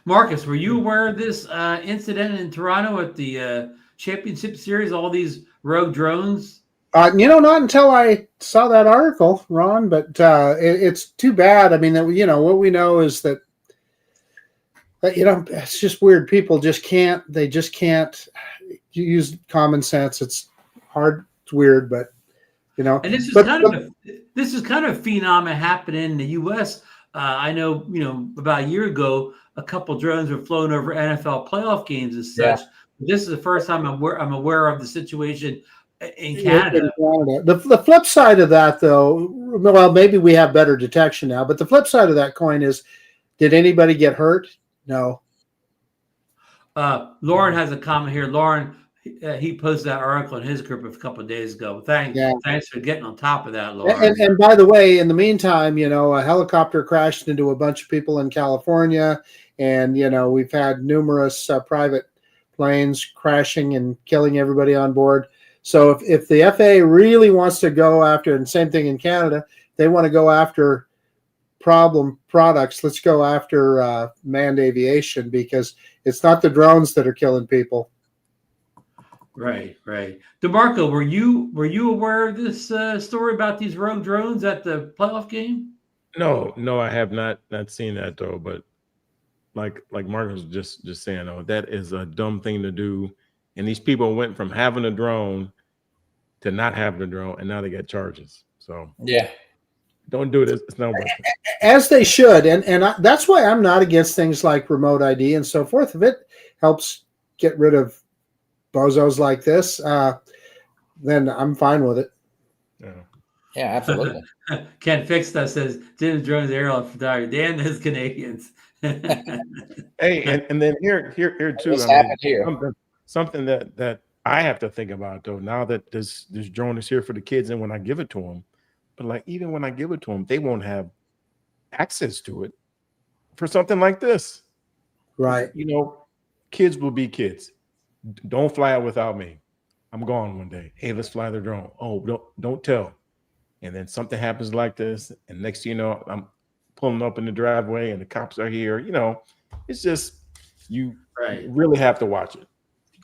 Marcus, were you aware of this incident in Toronto at the championship series? All these rogue drones? Not until I saw that article, Ron. But it's too bad. I mean, what we know is that it's just weird. People just can't. They just can't use common sense. It's hard. It's weird, but And this is kind of phenomena happening in the U.S. I know, about a year ago, a couple drones were flown over NFL playoff games and such. Yeah. This is the first time I'm aware of the situation in Canada. The flip side of that, though, well, maybe we have better detection now, but the flip side of that coin is, did anybody get hurt? No. Lauren has a comment here. Lauren, he posted that article in his group a couple of days ago. Thanks for getting on top of that, Lauren. And by the way, in the meantime, a helicopter crashed into a bunch of people in California, and we've had numerous private planes crashing and killing everybody on board. So if the FAA really wants to go after, and same thing in Canada, they want to go after problem products, let's go after manned aviation, because it's not the drones that are killing people. Right. DeMarco, were you aware of this story about these rogue drones at the playoff game? No, I have not seen that though. But like Marcus was just saying, that is a dumb thing to do. And these people went from having a drone to not having a drone, and now they get charges. So yeah, don't do it. It's not worth it. As they should, and that's why I'm not against things like remote ID and so forth. If it helps get rid of bozos like this, then I'm fine with it. Yeah, absolutely. Ken Fix that says, "Didn't drones aerial photography? Damn those Canadians." Hey, and then here too. What's happened here? Something that I have to think about though. Now that this drone is here for the kids, and when I give it to them, but even when I give it to them, they won't have access to it for something like this. Right. Kids will be kids. Don't fly it without me. I'm gone one day. Hey, let's fly the drone. Oh, don't tell. And then something happens like this, and next thing you know, I'm pulling up in the driveway, and the cops are here. It's just you really have to watch it.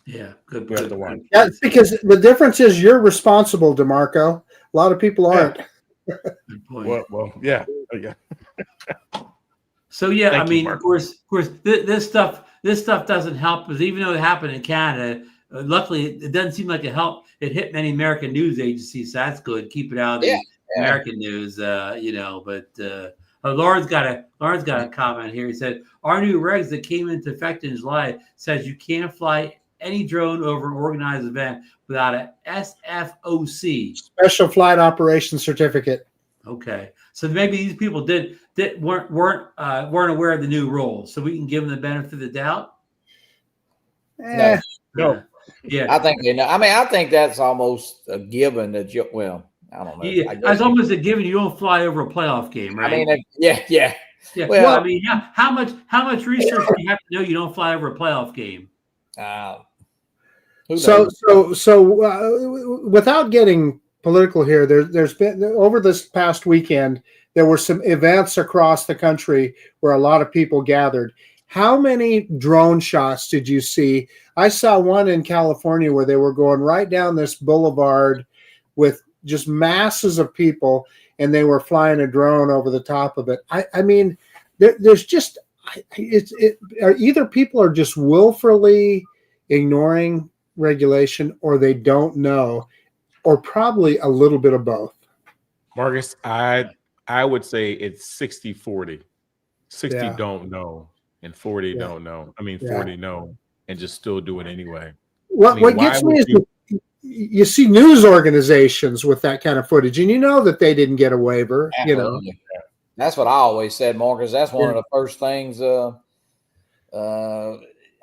Yeah, good. You have to watch. Yeah, because the difference is you're responsible, DeMarco. A lot of people aren't. Good point. Well, yeah. So yeah, Thank you, of course, this stuff doesn't help, because even though it happened in Canada, luckily it doesn't seem like it helped. It hit many American news agencies, so that's good. Keep it out of the American news, But Lauren's got a comment here. He said, "Our new regs that came into effect in July says you can't fly any drone over an organized event without a SFOC, Special Flight Operations Certificate." Okay, so maybe these people weren't aware of the new rules, so we can give them the benefit of the doubt. No. Yeah, I think they know. I mean, I think that's almost a given that I don't know. Yeah, that's almost a given. You don't fly over a playoff game, right? I mean, yeah. Well, I mean, how much research do you have to know you don't fly over a playoff game? So without getting political here, there's been over this past weekend, there were some events across the country where a lot of people gathered. How many drone shots did you see? I saw one in California where they were going right down this boulevard with just masses of people, and they were flying a drone over the top of it. I mean, there's just either people are just willfully ignoring regulation, or they don't know, or probably a little bit of both. Marcus, I would say it's 60-40. 60 don't know and 40 don't know. I mean, 40 know and just still do it anyway. What gets me is you see news organizations with that kind of footage, and you know that they didn't get a waiver. Absolutely. You know, that's what I always said, Marcus. That's one of the first things I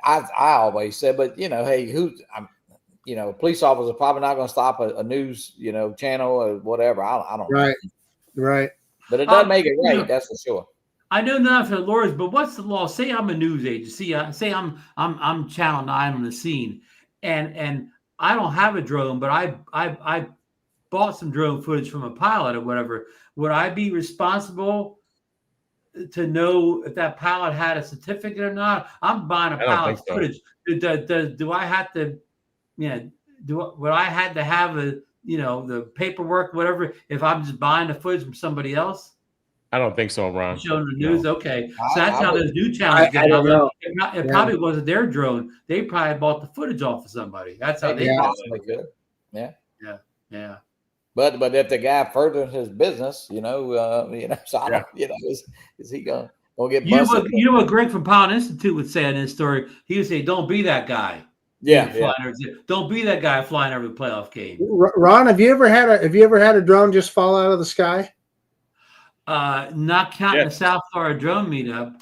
always said. But you know, hey, a police officer probably not going to stop a news channel or whatever. I don't know. Right. But it doesn't make it right. That's for sure. I know not for the lawyers, but what's the law? Say I'm a news agency. Say I'm Channel 9 on the scene, and I don't have a drone, but I bought some drone footage from a pilot or whatever. Would I be responsible to know if that pilot had a certificate or not? I'm buying a pilot's footage. Do I have to? Would I have to have the paperwork, whatever, if I'm just buying the footage from somebody else? I don't think so, Ron. Showing the news, okay. So that's how those new channels get out. It probably wasn't their drone. They probably bought the footage off of somebody. That's how they possibly could. Yeah. But if the guy furthers his business, so I don't, is he gonna get busted? You know what Greg from Pilot Institute would say in his story? He would say, "Don't be that guy." Don't be that guy flying every playoff game. Ron, have you ever had a drone just fall out of the sky? Not counting the South Florida drone meetup.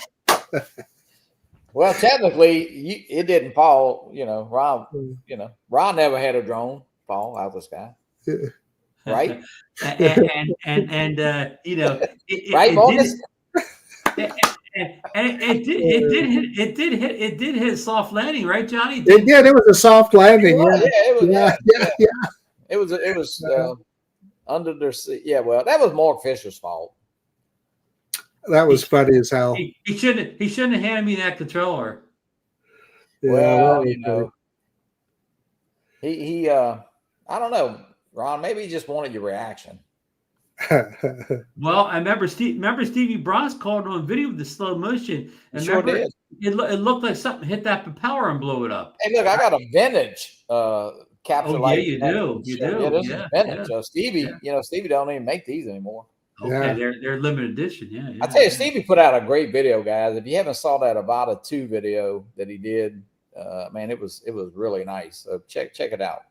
Well, technically, it didn't fall. Ron never had a drone fall out of the sky, right? Right, Marcus? It did hit a soft landing, right, Johnny? It did. It was a soft landing. It was under their seat. Yeah, well, that was Mark Fisher's fault. That was funny as hell. He shouldn't have handed me that controller. Well, he I don't know, Ron. Maybe he just wanted your reaction. Well, I remember Stevie Bronx called on video with the slow motion. And sure did. It looked like something hit that propeller and blew it up. Hey, look, I got a vintage capture light. Yeah, you do. Yeah, this is vintage. Stevie, Stevie don't even make these anymore. Okay, they're limited edition. Yeah. I tell you, Stevie put out a great video, guys. If you haven't saw that Avata 2 video that he did, man, it was really nice. So check it out.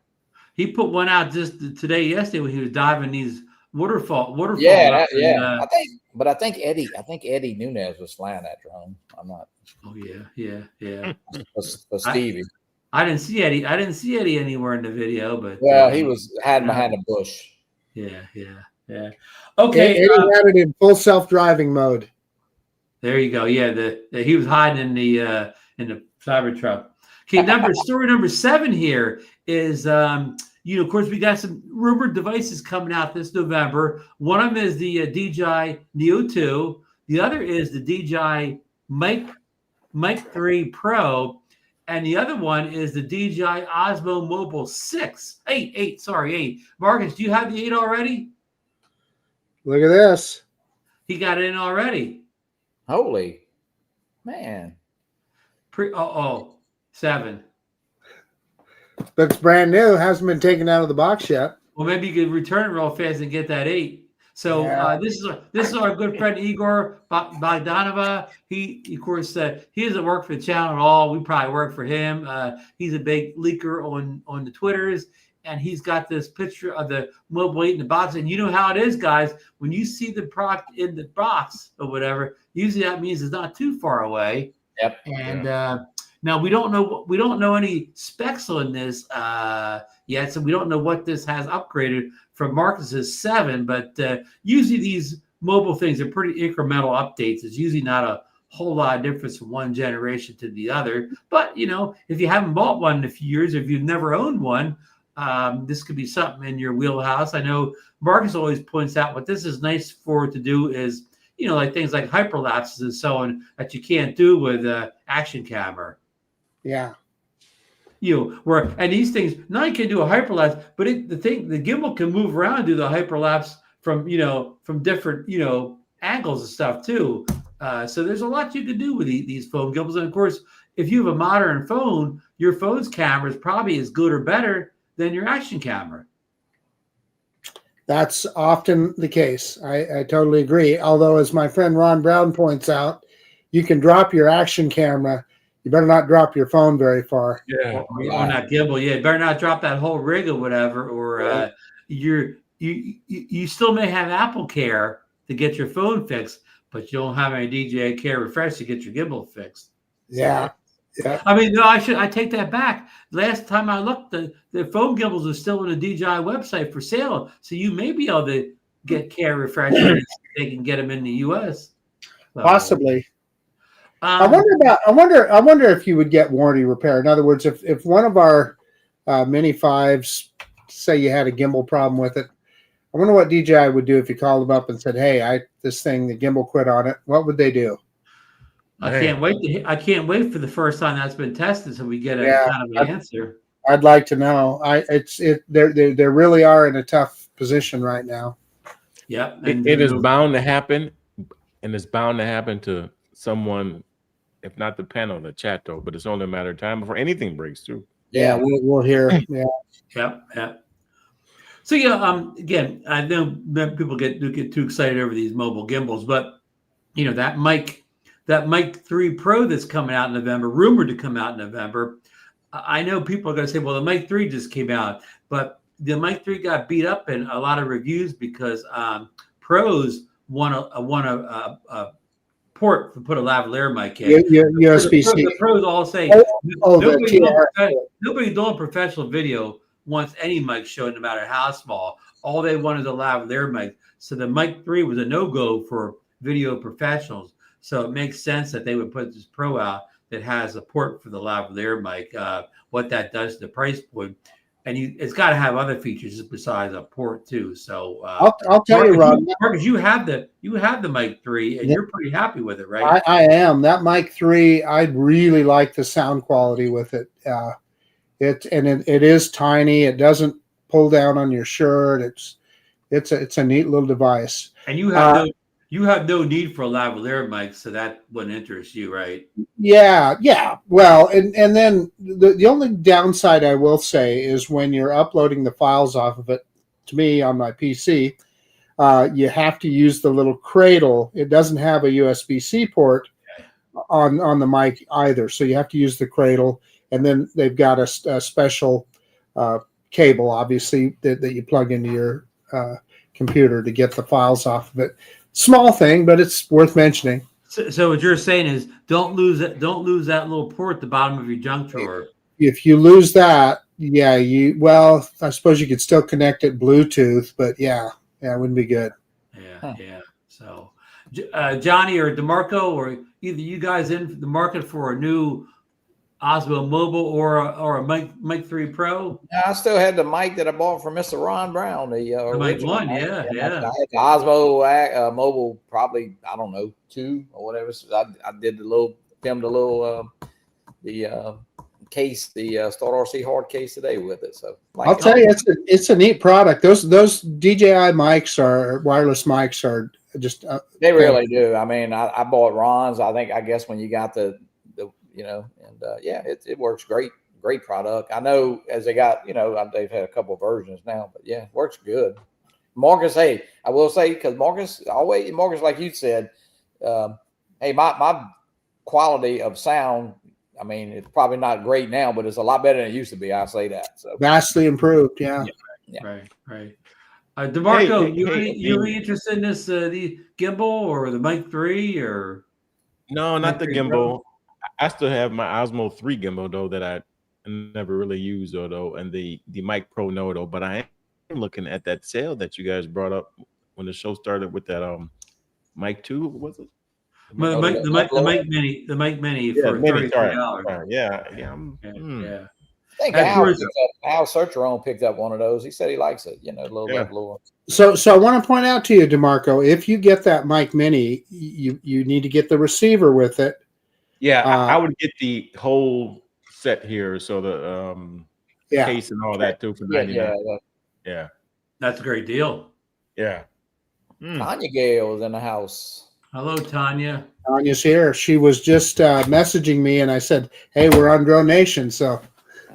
He put one out just yesterday when he was diving these waterfall. Yeah. I think Eddie Nunez was flying that drone. I'm not. Oh yeah. For Stevie. I didn't see Eddie anywhere in the video, but he was hiding behind a bush. Yeah. Okay. Eddie had it in full self-driving mode. There you go. Yeah, he was hiding in the Cybertruck. Okay, story number 7 here is of course, we got some rumored devices coming out this November. One of them is the DJI Neo 2. The other is the DJI Mic 3 Pro. And the other one is the DJI Osmo Mobile 8. Marcus, do you have the 8 already? Look at this. He got it in already. Holy man. 7. Looks brand new. Hasn't been taken out of the box yet. Well, maybe you could return it real fast and get that 8. So this is our good friend Igor Bogdanova. He, of course, he doesn't work for the channel at all. We probably work for him. He's a big leaker on the Twitters, and he's got this picture of the Mobile 8 in the box. And you know how it is, guys. When you see the product in the box or whatever, usually that means it's not too far away. Yep. And now we don't know any specs on this yet, so we don't know what this has upgraded from Marcus's 7. But usually these mobile things are pretty incremental updates. It's usually not a whole lot of difference from one generation to the other. But if you haven't bought one in a few years, or if you've never owned one, this could be something in your wheelhouse. I know Marcus always points out what this is nice for it to do is, like things like hyperlapses and so on that you can't do with action camera. Yeah. And these things, now you can do a hyperlapse, but the gimbal can move around and do the hyperlapse from different, angles and stuff too. So there's a lot you can do with these phone gimbals. And of course, if you have a modern phone, your phone's camera is probably as good or better than your action camera. That's often the case. I totally agree. Although, as my friend Ron Brown points out, you can drop your action camera. You better not drop your phone very far. Yeah. On that gimbal, you better not drop that whole rig or whatever, or you still may have Apple Care to get your phone fixed, but you don't have any DJI Care refresh to get your gimbal fixed. Yeah. Yeah. I mean, no, I take that back. Last time I looked, the phone gimbals are still on the DJI website for sale. So you may be able to get Care refreshers. They can get them in the US. So, possibly. I wonder if you would get warranty repair. In other words, if one of our Mini 5s, say you had a gimbal problem with it, I wonder what DJI would do if you called them up and said, "Hey, the gimbal quit on it." What would they do? I can't wait for the first time that's been tested, so we get a kind of an answer. I'd like to know. They really are in a tough position right now. Yep, it is bound to happen, and it's bound to happen to someone, if not the panel, the chat though. But it's only a matter of time before anything breaks through. Yeah, we'll hear. Yeah. Yep. So again, I know people get too excited over these mobile gimbals, but that Mic 3 Pro that's coming out in November, rumored to come out in November. I know people are going to say, well, the Mic 3 just came out, but the Mic 3 got beat up in a lot of reviews because pros want a port to put a lavalier mic in. USB-C. The pros all say nobody doing professional video wants any mic show, no matter how small. All they want is a lavalier mic. So the Mic 3 was a no-go for video professionals. So it makes sense that they would put this Pro out that has a port for the lavalier mic. What that does to the price point, and it's got to have other features besides a port too. So I'll tell you, Rob, Marcus, you have the Mic 3, and you're pretty happy with it, right? I am. That Mic 3, I really like the sound quality with it. It is tiny. It doesn't pull down on your shirt. It's a neat little device. And you have no need for a lavalier mic, so that wouldn't interest you, right? Yeah. Well, and then the only downside I will say is when you're uploading the files off of it, to me on my PC, you have to use the little cradle. It doesn't have a USB-C port on the mic either, so you have to use the cradle. And then they've got a special cable, obviously, that you plug into your computer to get the files off of it. Small thing, but it's worth mentioning. So what you're saying is, don't lose that little port at the bottom of your junk drawer. If you lose that, I suppose you could still connect it Bluetooth, but yeah, it wouldn't be good. Yeah. So, Johnny or DeMarco, or either you guys in the market for a new Osmo Mobile or a Mic 3 Pro? I still had the mic that I bought from Mr. Ron Brown, the Mic 1, mic. yeah. I had the Osmo Mobile, probably, I don't know, 2 or whatever. So I did filmed a little case, the Start RC hard case today with it. So I'll tell you, it's a neat product. Those DJI mics wireless mics are just they really do. I mean, I bought Ron's. I guess when you got the it works great product. I know as they got, they've had a couple of versions now, but yeah, it works good. Marcus, hey, I will say, because Marcus, like you said, hey, my quality of sound, I mean, it's probably not great now, but it's a lot better than it used to be. I'll say that. So vastly improved. Yeah. Right. DeMarco, you interested in this the gimbal or the Mic 3 or? No, not the gimbal. I still have my Osmo 3 gimbal though that I never really used though, and the Mic Pro no though. But I am looking at that sale that you guys brought up when the show started with that Mic 2. What was it? The Mic Mini for $33. Yeah. I think Al Sertrone picked up one of those. He said he likes it, a little bit lower. So I want to point out to you, DeMarco, if you get that mic mini, you need to get the receiver with it. Yeah, I would get the whole set here, so the case and all that too for $99. Yeah, that's a great deal. Yeah. Tanya Gale is in the house. Hello, Tanya. Tanya's here. She was just messaging me, and I said, "Hey, we're on DroneNation." So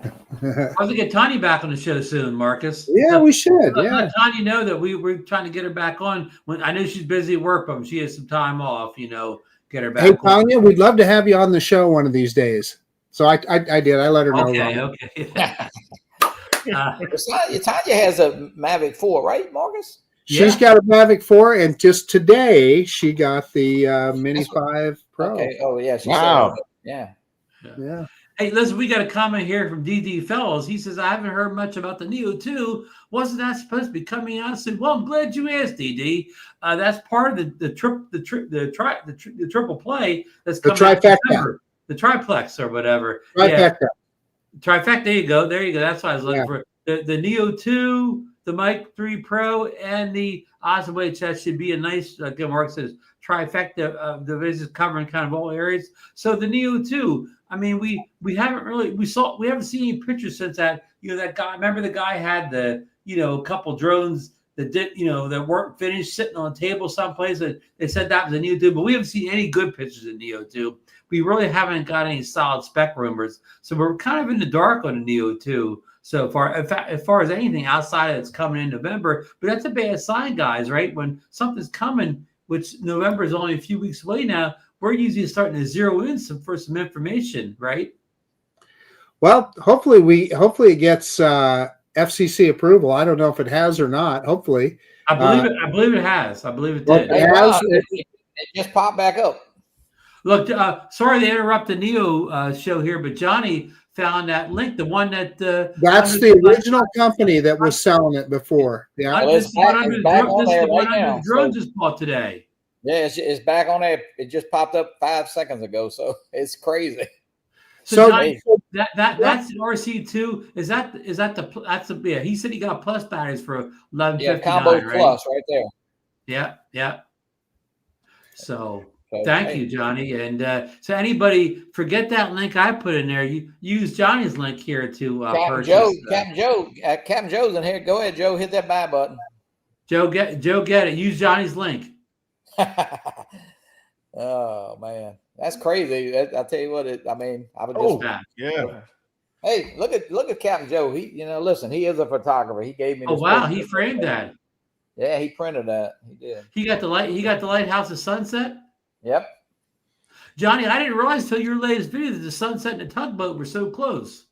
I was to get Tanya back on the show soon, Marcus. Yeah, we should. Let Tanya know that we're trying to get her back on. When I know she's busy at work, but when she has some time off, get her back. Hey, Tanya, we'd love to have you on the show one of these days. So I did. I let her know. Okay. Tanya has a Mavic 4, right, Marcus? She's got a Mavic 4, and just today she got the Mini 5 Pro. Okay. Oh, yeah. Wow. Yeah. Hey, listen, we got a comment here from DD Fellows. He says, I haven't heard much about the Neo 2. Wasn't that supposed to be coming out soon? Well, I'm glad you asked, DD. That's part of the triple play that's coming out in December. The triplex or whatever. Trifecta. Yeah. Trifecta. There you go. That's what I was looking for. The Neo 2, the Mic 3 Pro, and the Oswich. That should be a nice, like Mark says, trifecta of divisions covering kind of all areas. So the Neo 2, I mean, we haven't seen any pictures since that. That guy. Remember the guy had the a couple drones that did that weren't finished sitting on a table someplace. That they said that was a Neo 2, but we haven't seen any good pictures of Neo 2. We really haven't got any solid spec rumors, so we're kind of in the dark on the Neo 2 so far. In fact, as far as anything outside that's coming in November, but that's a bad sign, guys. Right? When something's coming, which November is only a few weeks away now, we're usually starting to zero in for some information, right? Well, hopefully it gets FCC approval. I don't know if it has or not. Hopefully, I believe it has. I believe it did. It just popped back up. Look, sorry to interrupt the Neo show here, but Johnny found that link, the one that that's the original company that was selling it before. Yeah, this is back on there right now. Drone just bought today. Yeah, it's back on there. It just popped up 5 seconds ago, so it's crazy. So Johnny, that's the RC2. Is that the he said he got plus batteries for $11.59. Yeah, combo right? plus right there. Yeah. So thank you, Johnny. And so anybody forget that link I put in there. You use Johnny's link here to purchase. Captain Joe's in here. Go ahead, Joe. Hit that buy button. Joe, get it. Use Johnny's link. Oh man, that's crazy. I tell you what, I would just. Yeah. Hey, look at Captain Joe. He, listen, he is a photographer. He gave me. Oh wow, he framed that. Yeah, he printed that. He did. He got the Lighthouse of Sunset. Yep. Johnny, I didn't realize until your latest video that the sunset and the tugboat were so close.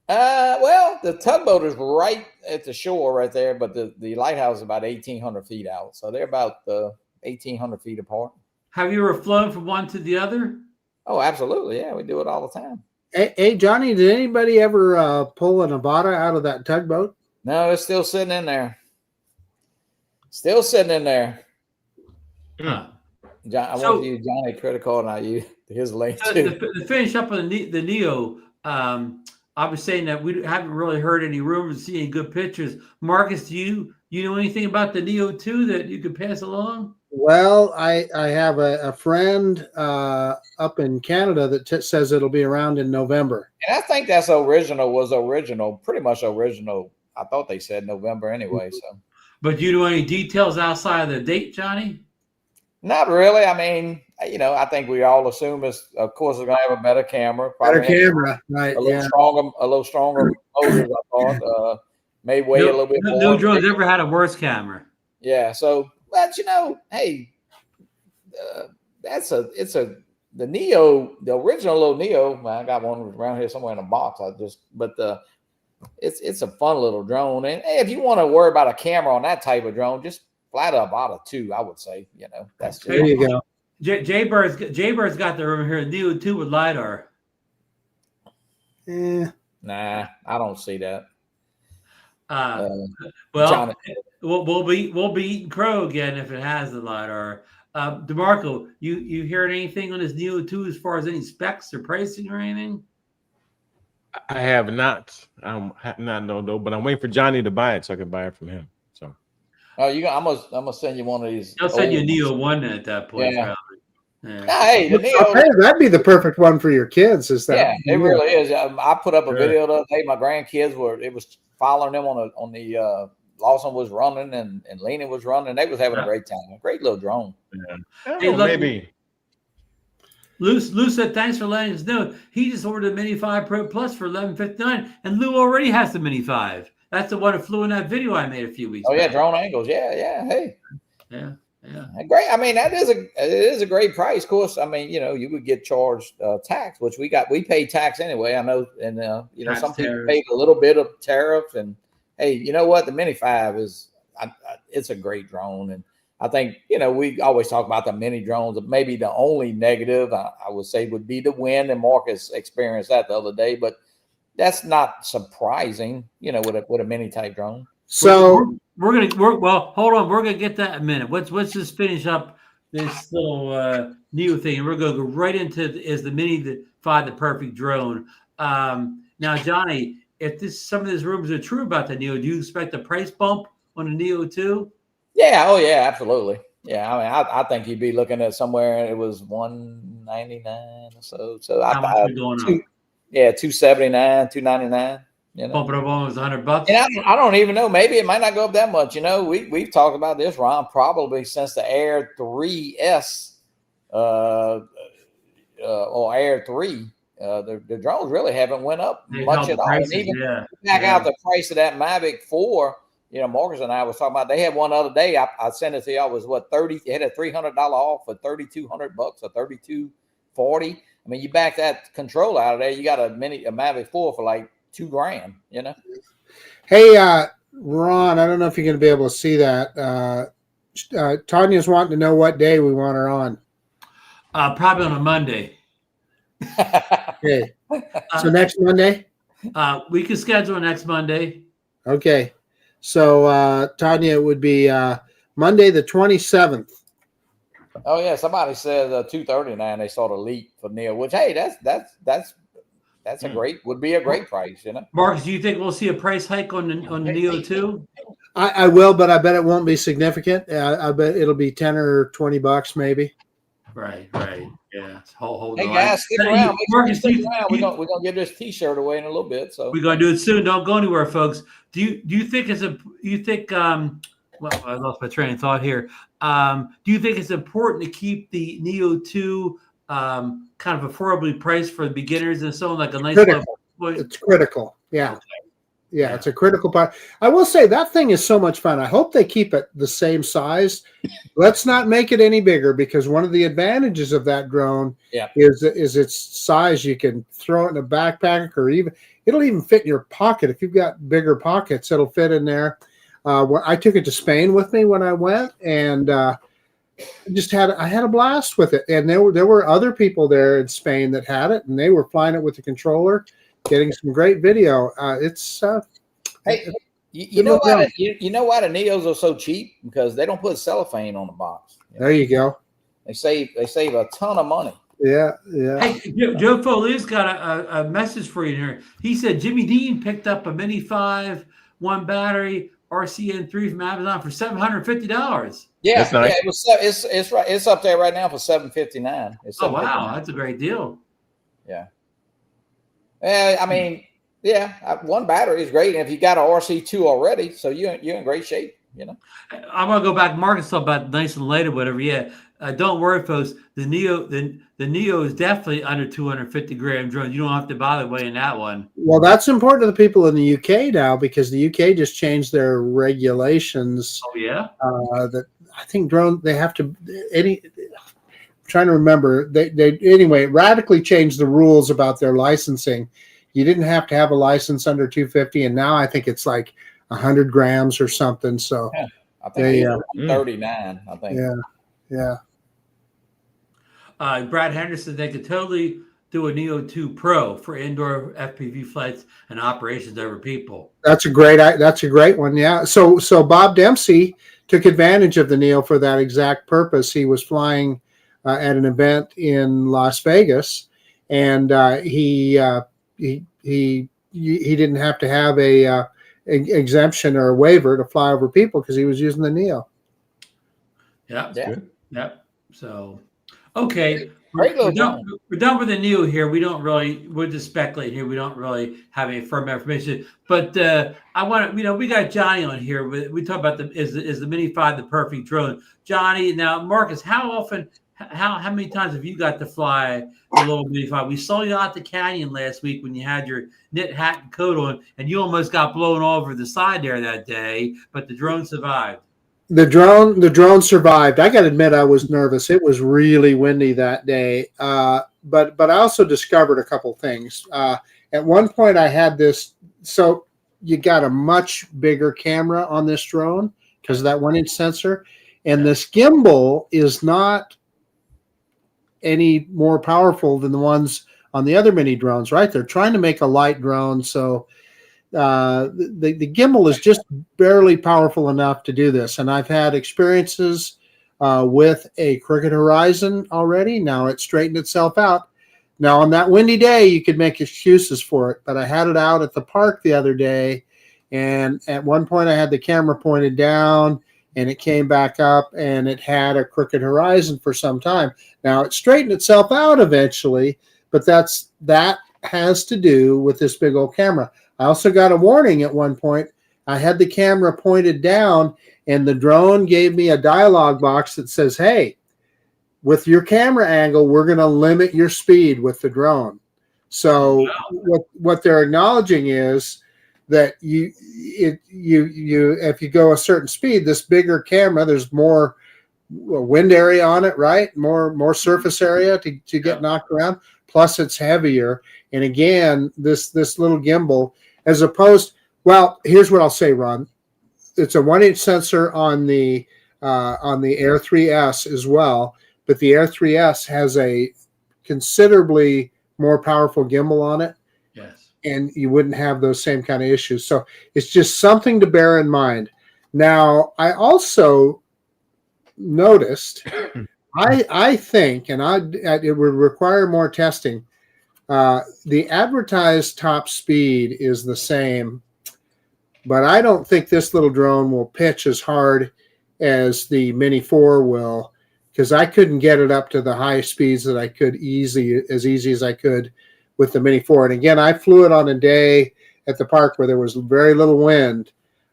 Well, the tugboat is right at the shore right there, but the lighthouse is about 1,800 feet out. So they're about 1,800 feet apart. Have you ever flown from one to the other? Oh, absolutely. Yeah, we do it all the time. Hey, Johnny, did anybody ever pull a Nevada out of that tugboat? No, it's still sitting in there. Still sitting in there. Huh. I want to use Johnny credit card, and I use his link too. To finish up on the Neo, I was saying that we haven't really heard any rumors, see any good pictures. Marcus, do you know anything about the Neo 2 that you could pass along? Well, I have a friend up in Canada that says it'll be around in November. And I think that's pretty much original. I thought they said November anyway. So, but do you know any details outside of the date, Johnny? Not really. I mean, I think we all assume it's going to have a better camera. Right? A little stronger motors. I thought may weigh a little bit more. No drone's ever had a worse camera. Yeah. So, but hey, the Neo, the original little Neo. I got one around here somewhere in a box. It's a fun little drone. And hey, if you want to worry about a camera on that type of drone, just flat up out of 2, I would say. That's there you go. Jay Bird's got the room here. Neo 2 with LiDAR. Nah, I don't see that. Well, we'll be eating crow again if it has the LiDAR. DeMarco, you heard anything on this Neo 2 as far as any specs or pricing or anything? I have not. No, but I'm waiting for Johnny to buy it so I can buy it from him. So. Oh, I'm gonna send you one of these. I'll send you a old Neo ones. 1 at that point, Yeah. probably. Yeah. Nah, hey, the I'll Neo. tell you, that'd be the perfect one for your kids. Is that? Yeah, it really is. I put up a Sure. video the other day. My grandkids it was following them on the Lawson was running and Lena was running. They was having a great time. A great little drone. Yeah. Hey, look, Maybe. Lou said, thanks for letting us know. He just ordered a Mini 5 Pro Plus for $11.59, and Lou already has the Mini 5. That's the one that flew in that video I made a few weeks Oh yeah, back. drone angles. Yeah. Hey. Yeah. Great. I mean, it is a great price. Of course, I mean, you would get charged tax, which we pay tax anyway. I know, and Tax some people tariff. pay a little bit of tariff. And hey, you know what? The Mini 5 is it's a great drone, and I think we always talk about the mini drones. Maybe the only negative I would say would be the wind, and Marcus experienced that the other day, but that's not surprising. With a mini type drone. So we're gonna well, hold on, we're gonna get that in a minute. Let's just finish up this little Neo thing, and we're gonna go right into is the Mini 5 the perfect drone. Now, Johnny, if some of these rumors are true about the Neo, do you expect a price bump on the Neo 2? Yeah. Oh yeah, absolutely. Yeah. I mean, I think you'd be looking at somewhere. It was $199 or so. So How much are we going up? Yeah, $279, $299. Bump it up almost $100. And I don't even know. Maybe it might not go up that much. We've talked about this, Ron, probably since the Air 3S or Air 3. The drones really haven't went up much at all. And even back out the price of that Mavic 4. Marcus and I was talking about. They had one other day. I sent it to y'all. Was what 30? It had a $300 off for $3,200 or $3,240. I mean, you back that controller out of there, you got a Mavic 4 for like $2,000. Hey, Ron, I don't know if you're going to be able to see that. Tanya's wanting to know what day we want her on. Probably on a Monday. Okay. So next Monday? We can schedule next Monday. Okay. So, Tanya, it would be Monday the 27th. Oh, yeah. Somebody said $239 they saw the Elite for Neo, which, hey, that's would be a great price, Marcus, do you think we'll see a price hike on the Neo 2? I will, but I bet it won't be significant. I bet it'll be $10 or $20 maybe. Right. Yeah. Hold hey, on. guys, stick around. Marcus, We're going to give this T-shirt away in a little bit. So we're going to do it soon. Don't go anywhere, folks. Do you think well, I lost my train of thought here. Do you think it's important to keep the Neo 2 kind of affordably priced for the beginners and so on, like a nice critical. It's critical. Yeah. Okay. Yeah, it's a critical part. I will say that thing is so much fun. I hope they keep it the same size. Let's not make it any bigger, because one of the advantages of that drone is its size. You can throw it in a backpack, or it'll even fit in your pocket. If you've got bigger pockets, it'll fit in there. I took it to Spain with me when I went, and I had a blast with it. And there were other people there in Spain that had it, and they were flying it with the controller, getting some great video. Hey, you know why the Neos are so cheap? Because they don't put cellophane on the box. There you go. They save a ton of money. Yeah. Hey, Joe Foley's got a message for you here. He said Jimmy Dean picked up a Mini 5, 1 battery, RCN3 from Amazon for $750. Yeah, that's nice. It's right. It's up there right now for $759. Oh wow, that's a great deal. Yeah. I mean, 1 battery is great, and if you got an RC2 already, so you're in great shape. I'm gonna go back. Marcus talk about nice and light or whatever. Yeah, don't worry, folks. The Neo is definitely under 250 gram drone. You don't have to bother weighing that one. Well, that's important to the people in the UK now, because the UK just changed their regulations. Oh yeah. That I think they have to I'm trying to remember. They anyway radically changed the rules about their licensing. You didn't have to have a license under 250, and now I think it's like 100 grams or something. So I think 39. I think. Yeah. Brad Henderson, they could totally do a Neo 2 Pro for indoor FPV flights and operations over people. That's a great one. Yeah. So Bob Dempsey took advantage of the Neo for that exact purpose. He was flying at an event in Las Vegas, and he didn't have to have a exemption or a waiver to fly over people because he was using the Neo. Yeah. Good. Yep. So, okay. Great little We're done with the Neo here. We're just speculating here. We don't really have any firm information. But I want to, we got Johnny on here. We talk about is the Mini 5 the perfect drone? Johnny, now, Marcus, how many times have you got to fly the little Mini 5? We saw you out the canyon last week when you had your knit hat and coat on, and you almost got blown over the side there that day, but the drone survived. The drone survived. I got to admit, I was nervous. It was really windy that day. But I also discovered a couple things. At one point, I had this. So you got a much bigger camera on this drone because of that 1-inch sensor, and this gimbal is not any more powerful than the ones on the other mini drones. Right? They're trying to make a light drone, so. The gimbal is just barely powerful enough to do this. And I've had experiences with a Crooked Horizon already. Now it's straightened itself out. Now on that windy day, you could make excuses for it, but I had it out at the park the other day. And at one point I had the camera pointed down and it came back up and it had a Crooked Horizon for some time. Now it straightened itself out eventually, but that has to do with this big old camera. I also got a warning at one point. I had the camera pointed down and the drone gave me a dialog box that says, hey, with your camera angle, we're going to limit your speed with the drone. So what they're acknowledging is that if you go a certain speed, this bigger camera, there's more wind area on it, right? More surface area to get knocked around. Plus it's heavier. And again, this little gimbal, as opposed, well, here's what I'll say, Ron. It's a 1-inch sensor on the Air 3S as well, but the Air 3S has a considerably more powerful gimbal on it. Yes. And you wouldn't have those same kind of issues. So it's just something to bear in mind. Now, I also noticed, I think, and it would require more testing, the advertised top speed is the same, but I don't think this little drone will pitch as hard as the Mini 4 will, because I couldn't get it up to the high speeds that I could as easy as I could with the Mini 4. And again, I flew it on a day at the park where there was very little wind,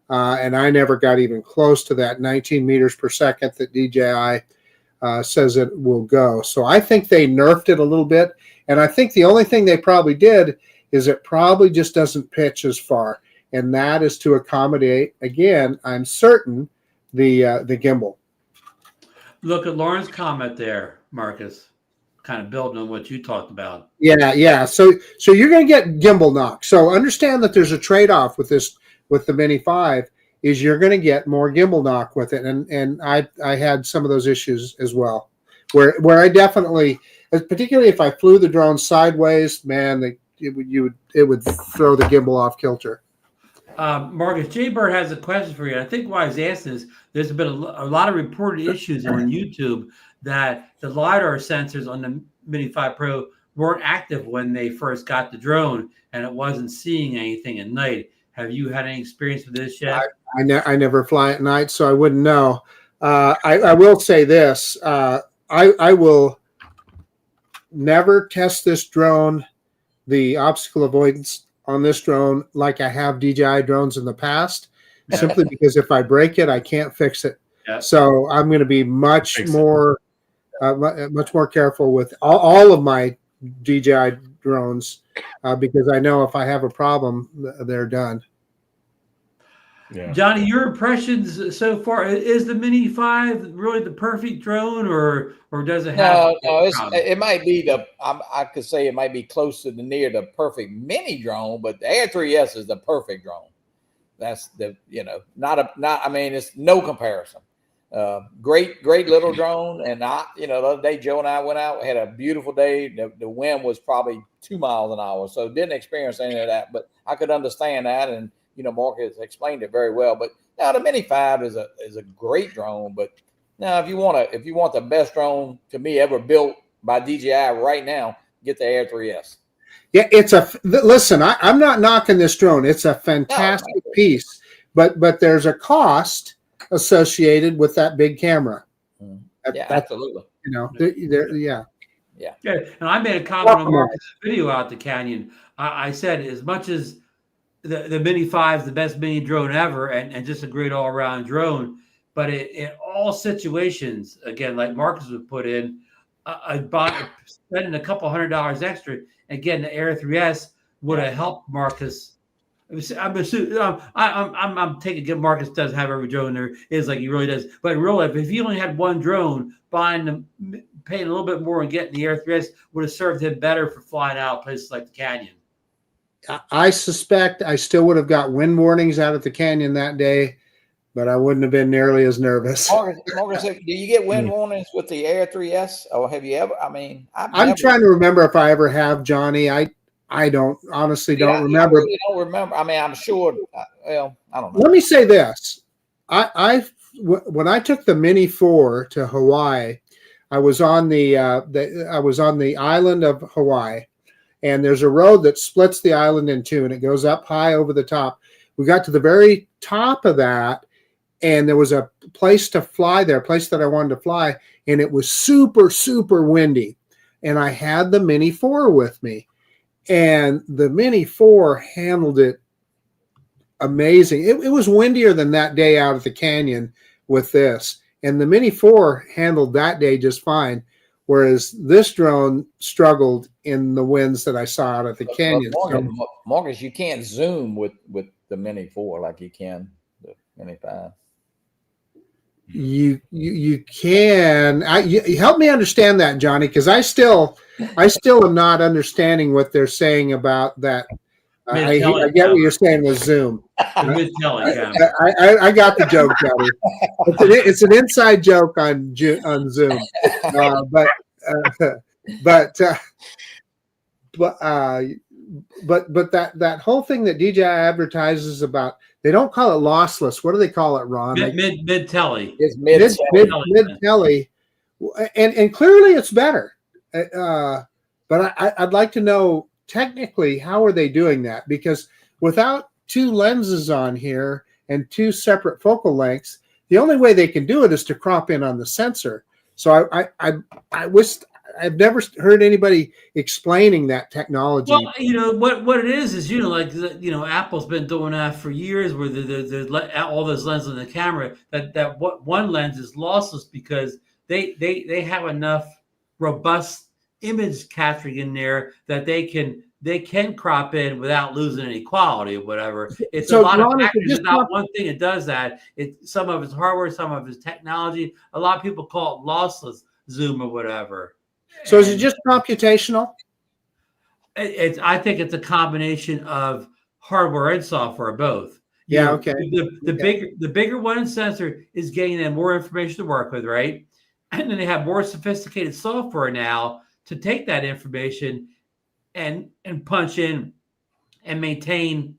and I never got even close to that 19 meters per second that DJI says it will go. So I think they nerfed it a little bit. And I think the only thing they probably did is it probably just doesn't pitch as far. And that is to accommodate, again, I'm certain, the gimbal. Look at Lauren's comment there, Marcus, kind of building on what you talked about. Yeah. So you're going to get gimbal knock. So understand that there's a trade-off with the Mini 5, is you're going to get more gimbal knock with it. And I had some of those issues as well, where I definitely, particularly if I flew the drone sideways, man, it would throw the gimbal off kilter. Marcus, Jay Bird has a question for you. I think why he's asking is there's been a lot of reported issues on YouTube that the LiDAR sensors on the Mini 5 Pro weren't active when they first got the drone, and it wasn't seeing anything at night. Have you had any experience with this yet? I never fly at night, so I wouldn't know. I will say this. I will never test this drone, the obstacle avoidance on this drone, like I have DJI drones in the past, simply because if I break it, I can't fix it. Yeah. So I'm going to be much more careful with all of my DJI drones because I know if I have a problem, they're done. Yeah. Johnny, your impressions so far, is the Mini 5 really the perfect drone, or does it have? No, it might be I could say it might be close to near the perfect mini drone, but the Air 3S is the perfect drone. That's it's no comparison. Great little drone. And the other day, Joe and I went out, had a beautiful day. The wind was probably 2 miles an hour. So didn't experience any of that, but I could understand that. And, Marcus explained it very well, but now the Mini 5 is a great drone. But now if you want the best drone to me ever built by DJI right now, get the Air 3S. Yeah, listen. I'm not knocking this drone. It's a fantastic piece, but there's a cost associated with that big camera. Absolutely. You know, yeah. Yeah, and I made a comment on Mark's video out the canyon. I said as much as the Mini 5 is the best mini drone ever and just a great all-around drone, but in all situations, again, like Marcus would put in, spending a couple $100 extra and getting the Air 3S would have helped Marcus. I'm assuming I'm taking Marcus doesn't have every drone there is like he really does, but in real life, if he only had one drone, paying a little bit more and getting the Air 3S would have served him better for flying out places like the canyon. I suspect I still would have got wind warnings out at the canyon that day, but I wouldn't have been nearly as nervous. Marcus, do you get wind warnings with the Air 3S, or have you ever? I mean, I'm trying to remember if I ever have, Johnny. I don't honestly don't remember. I really don't remember. I mean, I'm sure. Well, I don't know. Let me say this: when I took the Mini 4 to Hawaii, I was on the island of Hawaii, and there's a road that splits the island in two, and it goes up high over the top. We got to the very top of that, and there was a place to fly there, a place that I wanted to fly, and it was super, super windy. And I had the Mini 4 with me. And the Mini 4 handled it amazing. It was windier than that day out at the canyon with this. And the Mini 4 handled that day just fine, whereas this drone struggled in the winds that I saw out at the canyon. Marcus, you can't zoom with the Mini 4 like you can the Mini 5. You can. You help me understand that, Johnny, because I still am not understanding what they're saying about that. I get what you're saying with Zoom. I got the joke, Johnny. It's an inside joke on Zoom, but that whole thing that DJI advertises about. They don't call it lossless. What do they call it, Ron? Mid telly. It's mid telly, and clearly it's better. But I'd like to know technically how are they doing that, because without two lenses on here and two separate focal lengths, the only way they can do it is to crop in on the sensor. So I wish. I've never heard anybody explaining that technology. Well, you know what it is like Apple's been doing that for years, where all those lenses in the camera that one lens is lossless because they have enough robust image capturing in there that they can crop in without losing any quality or whatever. It's so a lot of factors. It's not one thing that does that. Some of it's hardware, some of it's technology. A lot of people call it lossless zoom or whatever. So is it just computational? I think it's a combination of hardware and software, both. Okay. The bigger one sensor is getting them more information to work with, right? And then they have more sophisticated software now to take that information and punch in and maintain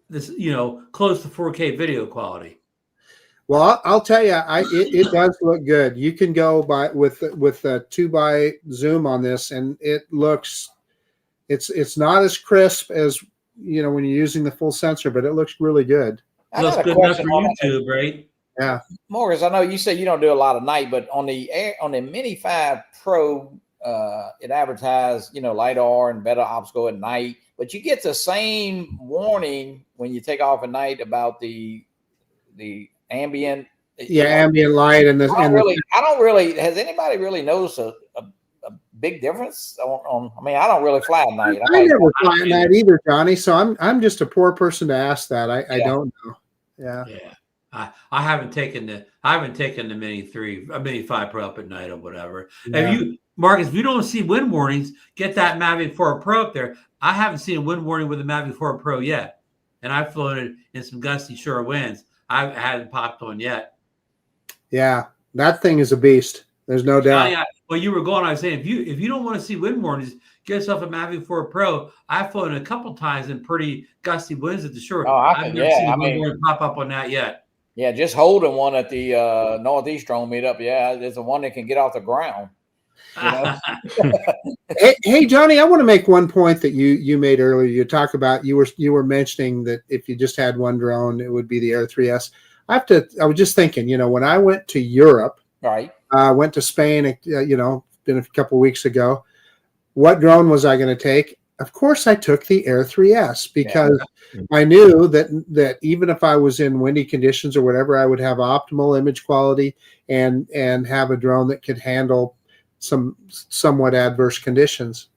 this, close to 4K video quality. Well, I'll tell you, it does look good. You can go with a 2x zoom on this, and it looks, it's not as crisp as when you're using the full sensor, but it looks really good. Looks good enough for YouTube, right? Yeah. Morris, I know you said you don't do a lot of night, but on the Mini 5 Pro, it advertised LiDAR and better obstacle at night, but you get the same warning when you take off at night about the ambient ambient light and I don't really has anybody really noticed a big difference on I don't really fly at night. I never fly at night either, Johnny, so I'm just a poor person to ask that. I don't know. Yeah. I haven't taken the Mini 5 Pro up at night or whatever. Yeah. Have you, Marcus, if you don't see wind warnings, get that Mavic 4 Pro up there. I haven't seen a wind warning with the Mavic 4 Pro yet, and I've flown it in some gusty shore winds. I haven't popped one yet. Yeah, that thing is a beast. There's no doubt. Well, you were going. I was saying, if you don't want to see wind warnings, get yourself a Mavic 4 Pro. I've flown a couple times in pretty gusty winds at the shore. I've never seen a wind warning pop up on that yet. Yeah, just holding one at the Northeast Drone meetup. Yeah, there's a one that can get off the ground. You know? Hey, Johnny, I want to make one point that you made earlier. You talk about you were mentioning that if you just had one drone, it would be the Air 3S. I was just thinking, when I went to Europe, Right. went to Spain, been a couple of weeks ago. What drone was I going to take? Of course, I took the Air 3S because I knew that even if I was in windy conditions or whatever, I would have optimal image quality and have a drone that could handle some somewhat adverse conditions.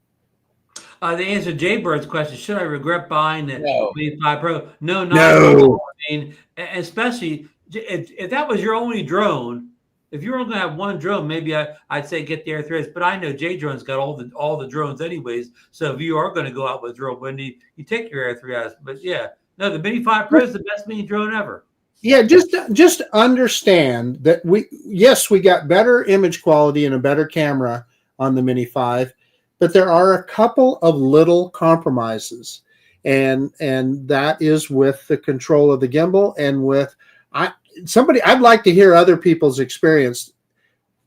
The answer to Jay Bird's question: should I regret buying the Mini 5 Pro? No, not No. at all. I mean, especially if that was your only drone. If you were only going to have one drone, maybe I'd say get the Air 3S. But I know Jay Drone's got all the drones anyways. So if you are going to go out with drone windy, you take your Air 3S. But yeah, no, the Mini 5 Pro is the best mini drone ever. Yeah, just understand that we got better image quality and a better camera on the Mini 5, but there are a couple of little compromises, and that is with the control of the gimbal and with I'd like to hear other people's experience,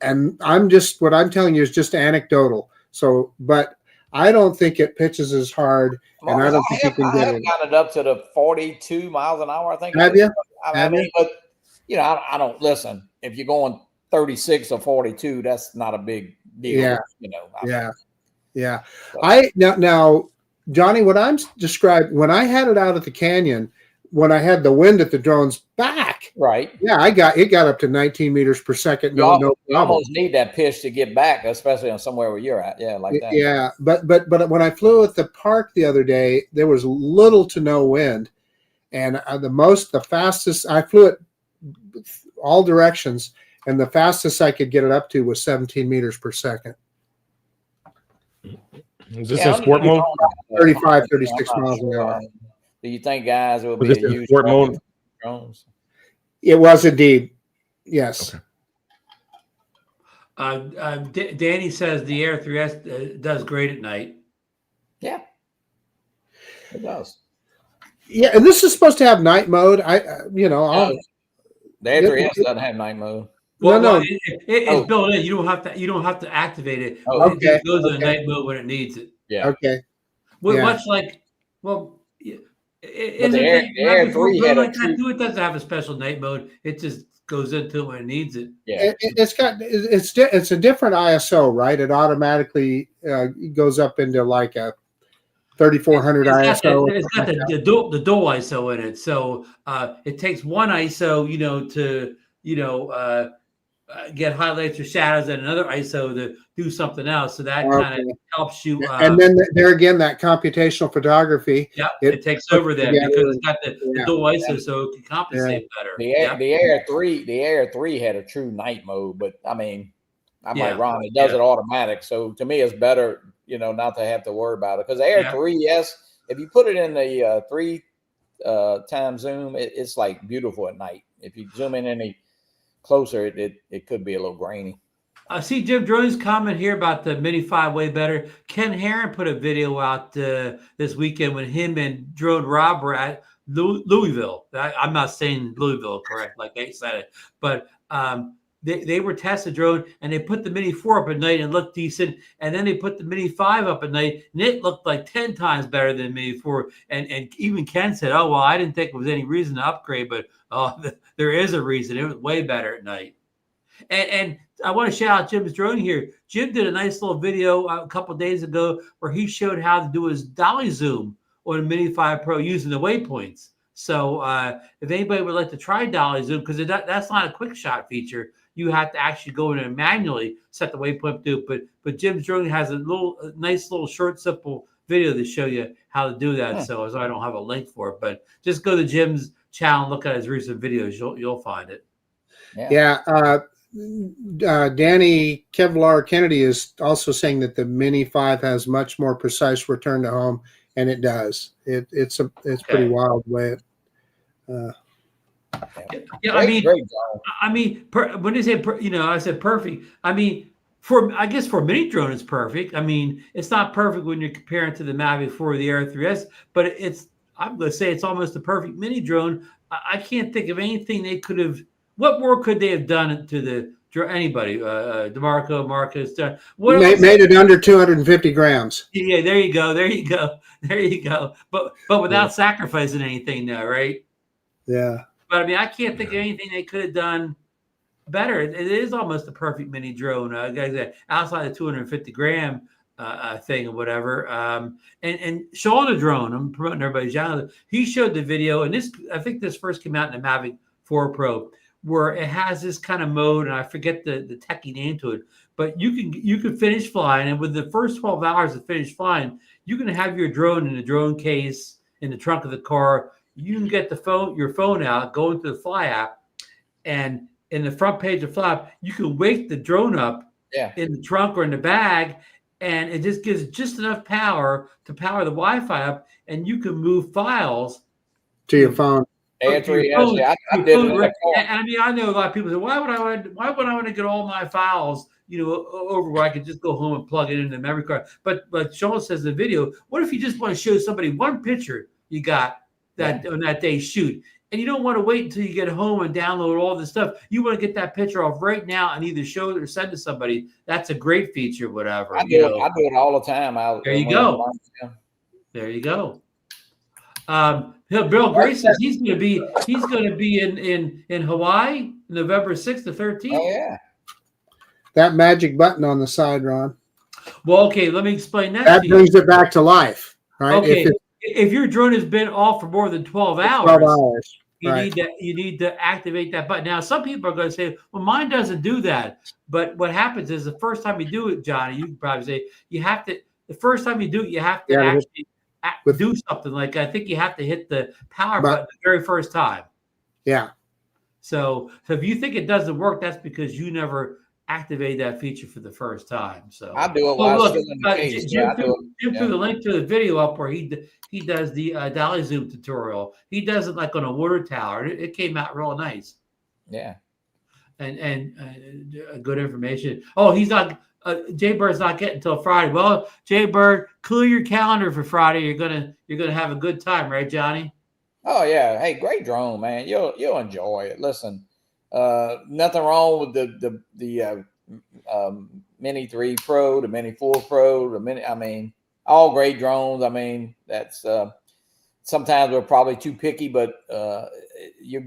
and what I'm telling you is just anecdotal. So, but I don't think it pitches as hard, and I don't think you can get it. I have gotten it up to the 42 miles an hour. I think. Have you? I mean, but I don't listen. If you're going 36 or 42, that's not a big deal. Yeah. Yeah. So. Now, Johnny, what I'm describing, when I had it out at the canyon, when I had the wind at the drone's back, right? Yeah, it got up to 19 meters per second. No problem. You almost need that pitch to get back, especially on somewhere where you're at. Yeah, like that. Yeah, but when I flew at the park the other day, there was little to no wind, and the fastest I flew it all directions, and the fastest I could get it up to was 17 meters per second. Is this in sport mode? 35, 36 miles an hour. Do you think guys will be in sport mode? Drones? It was indeed. Yes. Okay. Danny says the Air 3S does great at night. Yeah, it does. Yeah, and this is supposed to have night mode. The Air 3S doesn't have night mode. Well, no, it's built in. You don't have to activate it. It just goes in night mode when it needs it. Yeah. Okay. Much like the Air 3 had it doesn't have a special night mode. It just goes into it when it needs it. Yeah, it's a different ISO, right? It automatically goes up into like a 3400 ISO. It's got the dual ISO in it, so it takes one ISO, to get highlights or shadows, and another ISO to do something else. So that kind of helps you. And then there again, that computational photography. Yeah, it takes over there because it's got the dual ISO, so it can compensate better. The Air 3 had a true night mode, but I mean, I'm like Ron, it does it automatic. So to me, it's better, not to have to worry about it, because the Air 3S, if you put it in the 3 times zoom, it's like beautiful at night. If you zoom in any closer, it could be a little grainy. I see Jim Drone's comment here about the Mini 5 way better. Ken Herron put a video out this weekend when him and Drone Rob were at Louisville. I'm not saying Louisville correct, like they said it, but they were testing drone, and they put the Mini 4 up at night and looked decent, and then they put the Mini 5 up at night, and it looked like 10 times better than Mini 4. And even Ken said, "Oh well, I didn't think there was any reason to upgrade, but there is a reason. It was way better at night." And I want to shout out Jim's Drone here. Jim did a nice little video a couple of days ago where he showed how to do his dolly zoom on a Mini 5 Pro using the waypoints. So if anybody would like to try dolly zoom, because that's not a quick shot feature, you have to actually go in and manually set the waypoint to it. But Jim's Drone has a nice little short, simple video to show you how to do that. So I don't have a link for it, but just go to Jim's channel and look at his recent videos. You'll find it. Yeah. Danny Kevlar Kennedy is also saying that the Mini 5 has much more precise return to home, and it does. It's pretty wild way. When they say I said perfect. I mean, for mini drone it's perfect. I mean, it's not perfect when you're comparing to the Mavic 4 or the Air 3S, but I'm going to say it's almost the perfect mini drone. I can't think of anything they could have. What more could they have done to the anybody, DeMarco, Marcus. Made it under 250 grams. Yeah, there you go. There you go. There you go. But without sacrificing anything, though, right? Yeah. But I mean, I can't think of anything they could have done better. It is almost a perfect mini drone, outside the 250 gram thing or whatever. And Sean the drone, I'm promoting everybody's channel. He showed the video, and I think this first came out in the Mavic 4 Pro, where it has this kind of mode, and I forget the techie name to it. But you can finish flying, and with the first 12 hours of finish flying, you can have your drone in the drone case in the trunk of the car. You can get your phone out, go into the Fly app, and in the front page of Fly app, you can wake the drone up in the trunk or in the bag, and it just gives just enough power to power the Wi-Fi up, and you can move files to your phone. I did it. And I mean, I know a lot of people say, why would I want to get all my files, over where I could just go home and plug it into the memory card? But Sean says in the video, what if you just want to show somebody one picture you got on that day shoot, and you don't want to wait until you get home and download all this stuff? You want to get that picture off right now and either show it or send to somebody. That's a great feature, whatever. I do it all the time. There you go. There you go. Bill Gray says he's going to be in Hawaii November 6th to 13th. Oh yeah. That magic button on the side, Ron. Well, okay, let me explain that. That brings it back to life, right? Okay. If your drone has been off for more than 12 hours, you need to activate that button. Now, some people are going to say, well, mine doesn't do that. But what happens is the first time you do it, Johnny, you can probably say the first time you do it, you have to actually do something. Like, I think you have to hit the power button the very first time. Yeah. So if you think it doesn't work, that's because you never activate that feature for the first time. So I do it while still in the case. Jim threw the link to the video up where he does the dolly zoom tutorial. He does it like on a water tower. It came out real nice. Yeah, and good information. Oh, he's not. Jay Bird's not getting until Friday. Well, Jay Bird, clear your calendar for Friday. You're gonna have a good time, right, Johnny? Oh yeah. Hey, great drone, man. You'll enjoy it. Listen. Nothing wrong with the Mini 3 Pro, the Mini 4 Pro, the Mini. I mean, all great drones. I mean, that's sometimes we're probably too picky, but you're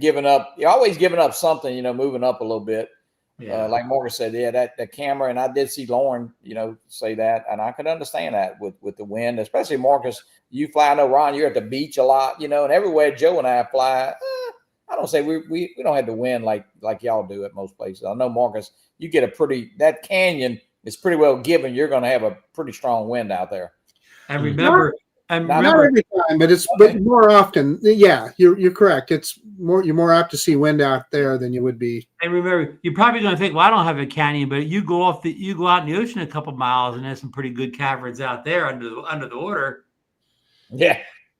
always giving up something, moving up a little bit. Yeah. Like Morgan said, that camera, and I did see Lauren, say that, and I could understand that with the wind, especially Marcus. You fly, I know Ron, you're at the beach a lot, and everywhere Joe and I fly. I don't say we don't have to win like y'all do at most places. I know, Marcus, you get that canyon is pretty well given. You're going to have a pretty strong wind out there. And remember, not every time, but more often. Yeah, you're correct. You're more apt to see wind out there than you would be. And remember, you're probably going to think, well, I don't have a canyon, but you go out in the ocean a couple miles, and there's some pretty good caverns out there under the water. Yeah.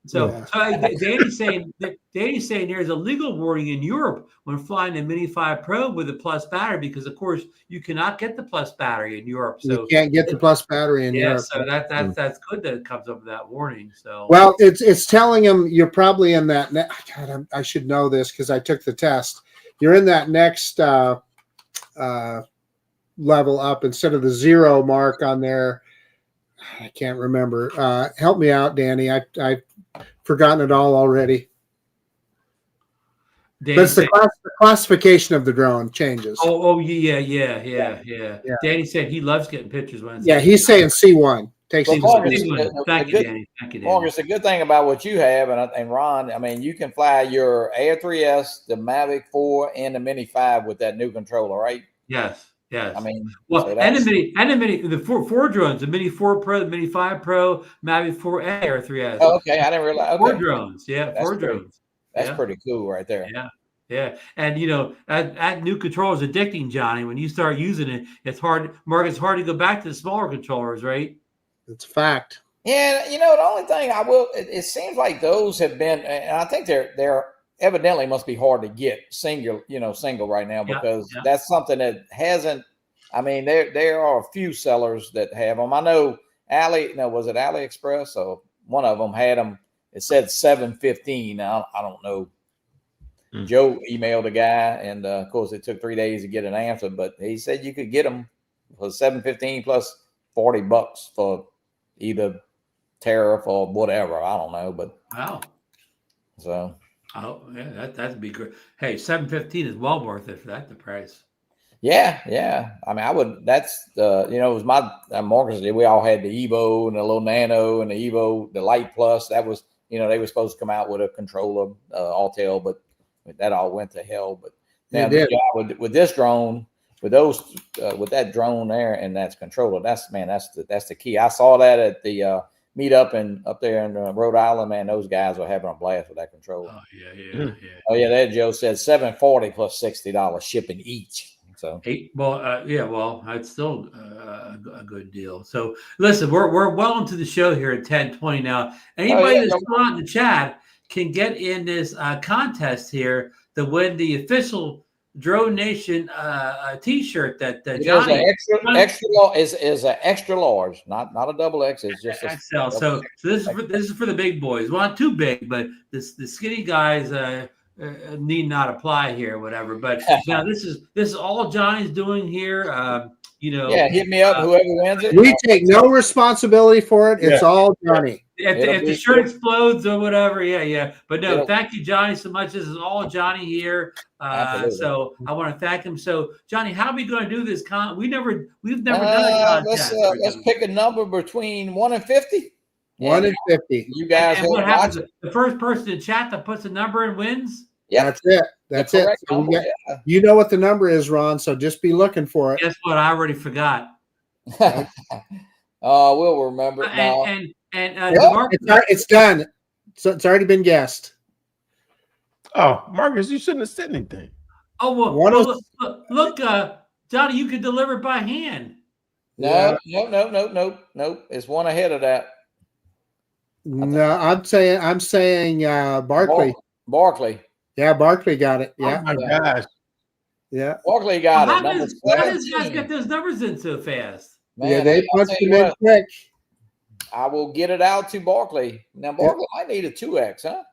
So Danny's saying there's a legal warning in Europe when flying the Mini 5 Pro with a plus battery, because of course you cannot get the plus battery in Europe. So you can't get the plus battery in Europe. So that's good that it comes up with that warning. So well, it's telling them you're probably in that. God, I should know this because I took the test. You're in that next level up instead of the 0 mark on there. I can't remember. Help me out, Danny. I've forgotten it all already. But it's the classification of the drone changes. Oh yeah. Danny said he loves getting pictures when it's he's saying C1. Thank you, Danny. Marcus, the good thing about what you have, and Ron, I mean, you can fly your Air 3S, the Mavic 4, and the Mini 5 with that new controller, right? Yes. I mean, well, so and the Mini, the four drones, the Mini 4 Pro, the Mini 5 Pro, Mavic 4, and Air 3S. Oh, okay, I didn't realize. Okay. 4 drones, drones. That's pretty cool, right there. Yeah. And that new controller is addicting, Johnny. When you start using it, it's hard. Mark, it's hard to go back to the smaller controllers, right? It's a fact. Yeah, the only thing it seems like those have been, and I think they're evidently must be hard to get single right now, because that's something that hasn't. I mean, there are a few sellers that have them. I know was it AliExpress? So one of them had them. It said $715. Now I don't know. Joe emailed a guy, and of course it took 3 days to get an answer, but he said you could get them for $715 plus $40 for either tariff or whatever. I don't know, but Wow. so. Oh yeah, that'd be great. Hey, $715 is well worth it for that. The price. Yeah. I mean, I would. That's it was my Marcus. We all had the Evo and the little Nano and the Evo, the Light Plus. That was, they were supposed to come out with a controller, Autel, but that all went to hell. But now with this drone, with that drone there and that's controller, that's the key. I saw that at the meet up up there in Rhode Island. Man, those guys were having a blast with that controller. Oh yeah. Oh yeah, that Joe said $740 plus $60 shipping each. So that's still a good deal. So listen, we're well into the show here at 10:20 now. Anybody that's still on the chat can get in this contest here to win the official Drone Nation T-shirt that Johnny is an extra large, not a double X. It's just a XL. So this is for the big boys. Well, not too big, but the skinny guys need not apply here, or whatever. But now this is all Johnny's doing here. Hit me up, whoever wins it. We take no responsibility for it. It's all Johnny. If the shirt explodes or whatever, yeah. But no, thank you, Johnny, so much. This is all Johnny here. So I want to thank him. So Johnny, how are we going to do this? We've never done a contest. Let's pick a number between 1 and 50. 1 and 50. You guys. And what happens? The first person in chat that puts a number in wins. Yeah, that's it. That's it. So you know what the number is, Ron. So just be looking for it. Guess what? I already forgot. We'll remember it now. It's done. So it's already been guessed. Oh, Marcus, you shouldn't have said anything. Oh well, look, Johnny, you could deliver it by hand. No. It's one ahead of that. No, I'm saying Barkley. Barkley. Yeah, Barkley got it. Yeah. Oh my gosh. Yeah. Barkley got it. How does guys get those numbers in so fast? Man, they punched him in quick. I will get it out to Barkley. Now, Barkley might need a 2X, huh?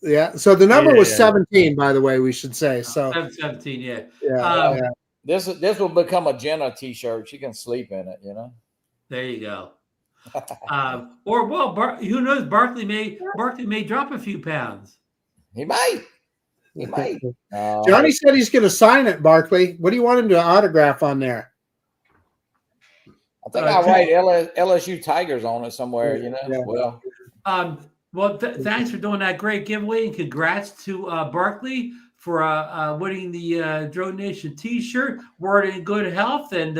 Yeah. So the number was 17, by the way, we should say. So 17, yeah. Yeah. This will become a Jenna T-shirt. She can sleep in it, There you go. Who knows? Barkley may drop a few pounds. He might. Johnny said he's going to sign it, Barkley. What do you want him to autograph on there? I think I'll write LSU Tigers on it somewhere, Yeah. Well, thanks for doing that great giveaway, and congrats to Barkley for winning the Drone Nation T-shirt. We're in good health, and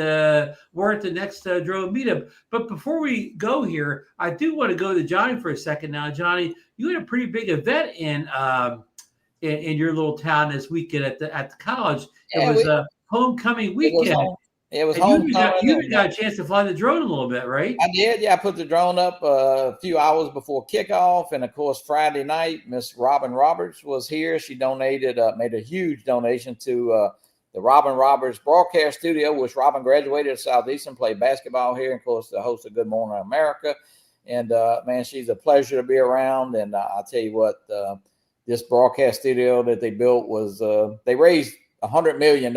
we're at the next drone meetup. But before we go here, I do want to go to Johnny for a second. Now, Johnny, you had a pretty big event in your little town this weekend at the college. It was a homecoming weekend. It was homecoming. You got a chance to fly the drone a little bit, right? I did. Yeah, I put the drone up a few hours before kickoff, and of course, Friday night, Miss Robin Roberts was here. She made a huge donation to the Robin Roberts Broadcast Studio, which Robin graduated at Southeastern, played basketball here, and of course, the host of Good Morning America. And man, she's a pleasure to be around. And I'll tell you what, this broadcast studio that they built was they raised $100 million,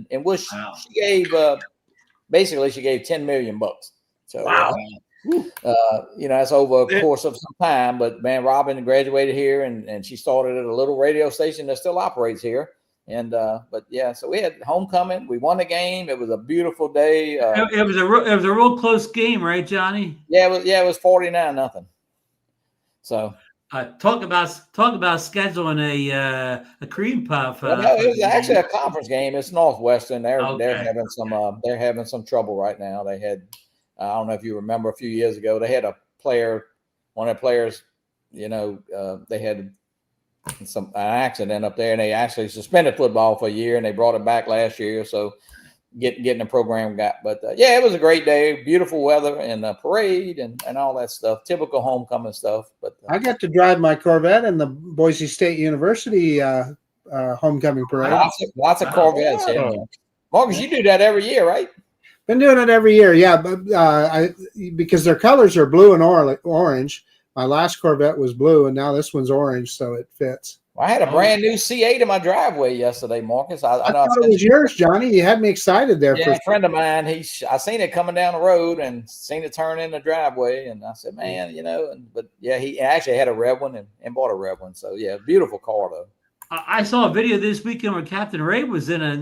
and which she gave she gave $10 million. So wow. That's over a course of some time. But man, Robin graduated here, and she started at a little radio station that still operates here. And so we had homecoming. We won the game. It was a beautiful day. It was a real close game, right, Johnny? Yeah, it was 49-0. So. Talk about scheduling a cream puff. No, it was actually a conference game. It's Northwestern. They're having some trouble right now. They had, I don't know if you remember, a few years ago, they had one of the players, they had an accident up there, and they actually suspended football for a year, and they brought it back last year. So getting the program but it was a great day, beautiful weather, and a parade and all that stuff, typical homecoming stuff. But I got to drive my Corvette in the Boise State University homecoming parade. Lots of Corvettes. Yeah. Marcus, you do that every year, right? Been doing it every year, yeah. But because their colors are blue and orange. My last Corvette was blue, and now this one's orange, so it fits. Well, I had a brand new C8 in my driveway yesterday, Marcus. I know thought it was yours, Johnny. You had me excited there. Yeah, a friend of mine. I seen it coming down the road and seen it turn in the driveway, and I said, "Man, but yeah, he actually had a red one and bought a red one. So yeah, beautiful car though." I saw a video this weekend where Captain Ray was in a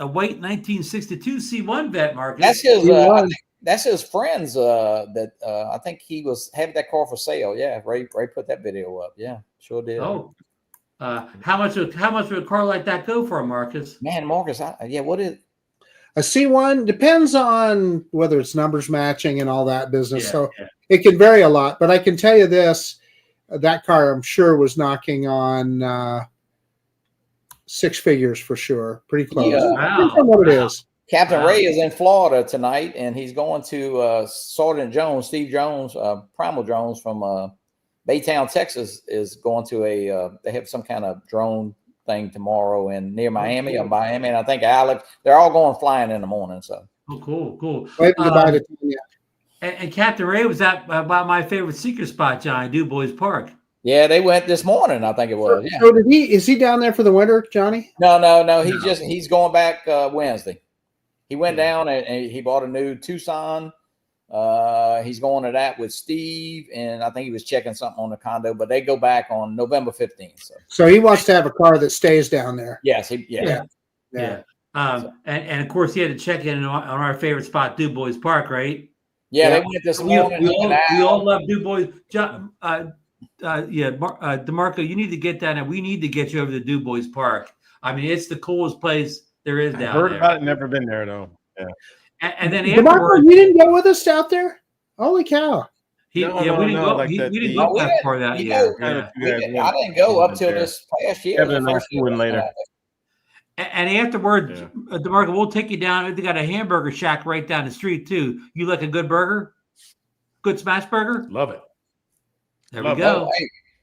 white 1962 C1 vet, Marcus. That's his friends. I think he was having that car for sale. Yeah, Ray put that video up. Yeah, sure did. Oh. How much would a car like that go for, Marcus? Man, Marcus, what is a C1? Depends on whether it's numbers matching and all that business. It can vary a lot. But I can tell you this: that car, I'm sure, was knocking on 6 figures for sure. Pretty close. Yeah. Depends on what it is. Captain Ray is in Florida tonight, and he's going to Sergeant Jones, Steve Jones, Primal Jones from Baytown, Texas, is going to they have some kind of drone thing tomorrow near Miami, and I think Alex, they're all going flying in the morning. So cool. And Captain Ray was at about my favorite secret spot, Johnny, DuBois Park. Yeah, they went this morning, I think it was. Yeah. So is he down there for the winter, Johnny? No. He's going back Wednesday. He went down and he bought a new Tucson. He's going to that with Steve, and I think he was checking something on the condo, but they go back on November 15th. So he wants to have a car that stays down there. Yes. Yeah. And of course he had to check in on our favorite spot, DuBois Park, right? Yeah, they went this morning. We all love DuBois. DeMarco, you need to get down there. We need to get you over to DuBois Park. I mean, it's the coolest place there is down there. Heard about it, never been there though. Yeah. And then DeMarco, you didn't go with us out there? Holy cow! We didn't go. We didn't go that far that year. I didn't go up till this past year. Later. And afterwards, DeMarco, we'll take you down. They got a hamburger shack right down the street too. You like a good burger? Good smash burger? Love it. There we go.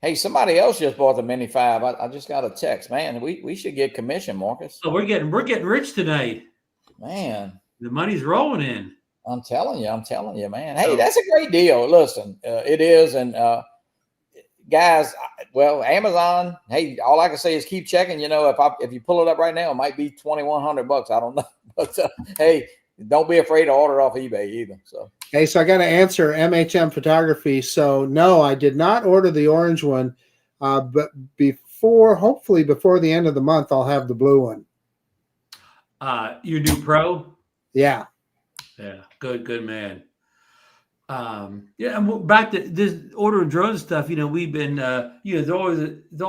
Hey, somebody else just bought the Mini 5. I just got a text. Man, we should get commission, Marcus. Oh, we're getting rich tonight. Man. The money's rolling in. I'm telling you, man. Hey, that's a great deal. Listen, it is. And guys, well, Amazon, hey, all I can say is keep checking. If you pull it up right now, it might be $2,100. I don't know. But hey, don't be afraid to order it off eBay either. So I got to answer MHM Photography. So no, I did not order the orange one. But hopefully before the end of the month, I'll have the blue one. Your new Pro? Yeah. Good man. And back to this ordering drone stuff. We've been, there's all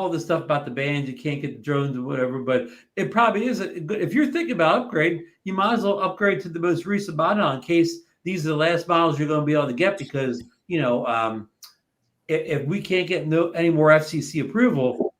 this stuff about the bans. You can't get the drones or whatever, but it probably is good. If you're thinking about upgrade, you might as well upgrade to the most recent model in case these are the last models you're going to be able to get, because, if we can't get any more FCC approval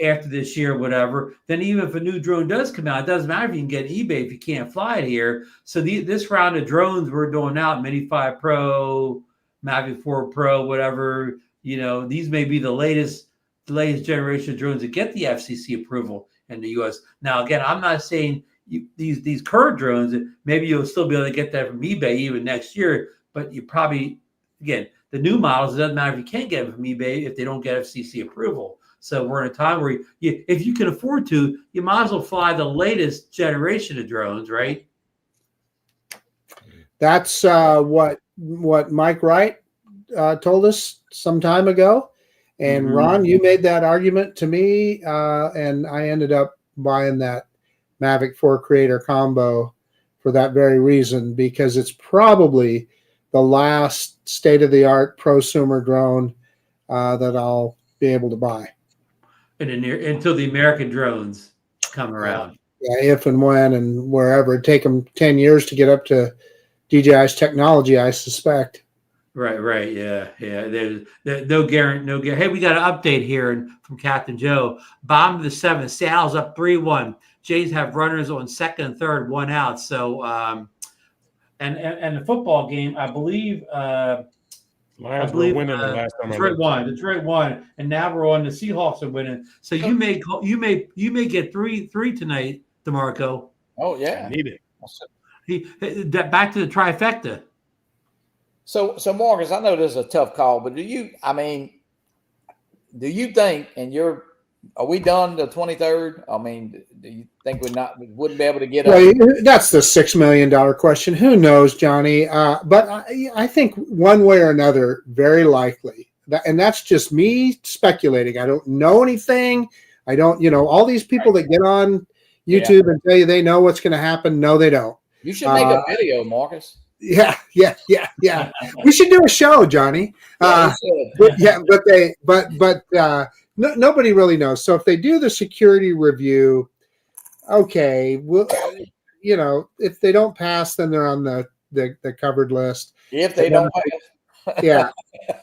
after this year or whatever, then even if a new drone does come out, it doesn't matter if you can get eBay if you can't fly it here. So this round of drones we're doing out, Mini 5 Pro, Mavic 4 Pro, whatever, these may be the latest generation of drones that get the FCC approval in the U.S. Now, again, I'm not saying these current drones, maybe you'll still be able to get that from eBay even next year, but you probably, again, the new models, it doesn't matter if you can't get them from eBay if they don't get FCC approval. So we're in a time where if you can afford to, you might as well fly the latest generation of drones, right? That's what Mike Wright told us some time ago. And Ron, you made that argument to me, and I ended up buying that Mavic 4 Creator combo for that very reason, because it's probably the last state-of-the-art prosumer drone that I'll be able to buy. Until the American drones come around. Yeah, if and when and wherever. It'd take them 10 years to get up to DJI's technology, I suspect. Right. Yeah. There's no guarantee. Hey, we got an update here from Captain Joe. Bottom of the 7th, Seattle's up 3-1. Jays have runners on second and third, 1 out. So, and the football game, I believe. Lions were winning the last time. Detroit won, and now we're on the Seahawks are winning. So you may get three tonight, DeMarco. Oh yeah, I need it. Back to the trifecta. So Marcus, I know this is a tough call, but do you think in your Are we done the 23rd? I mean, do you think we wouldn't be able to get Well, that's the $6 million question. Who knows, Johnny? But I think one way or another, very likely. And that's just me speculating. I don't know anything. I don't, all these people that get on YouTube and tell you they know what's going to happen. No, they don't. You should make a video, Marcus. Yeah. We should do a show, Johnny. Nobody really knows. So if they do the security review, okay, well, if they don't pass, then they're on the covered list. If they don't pass, yeah,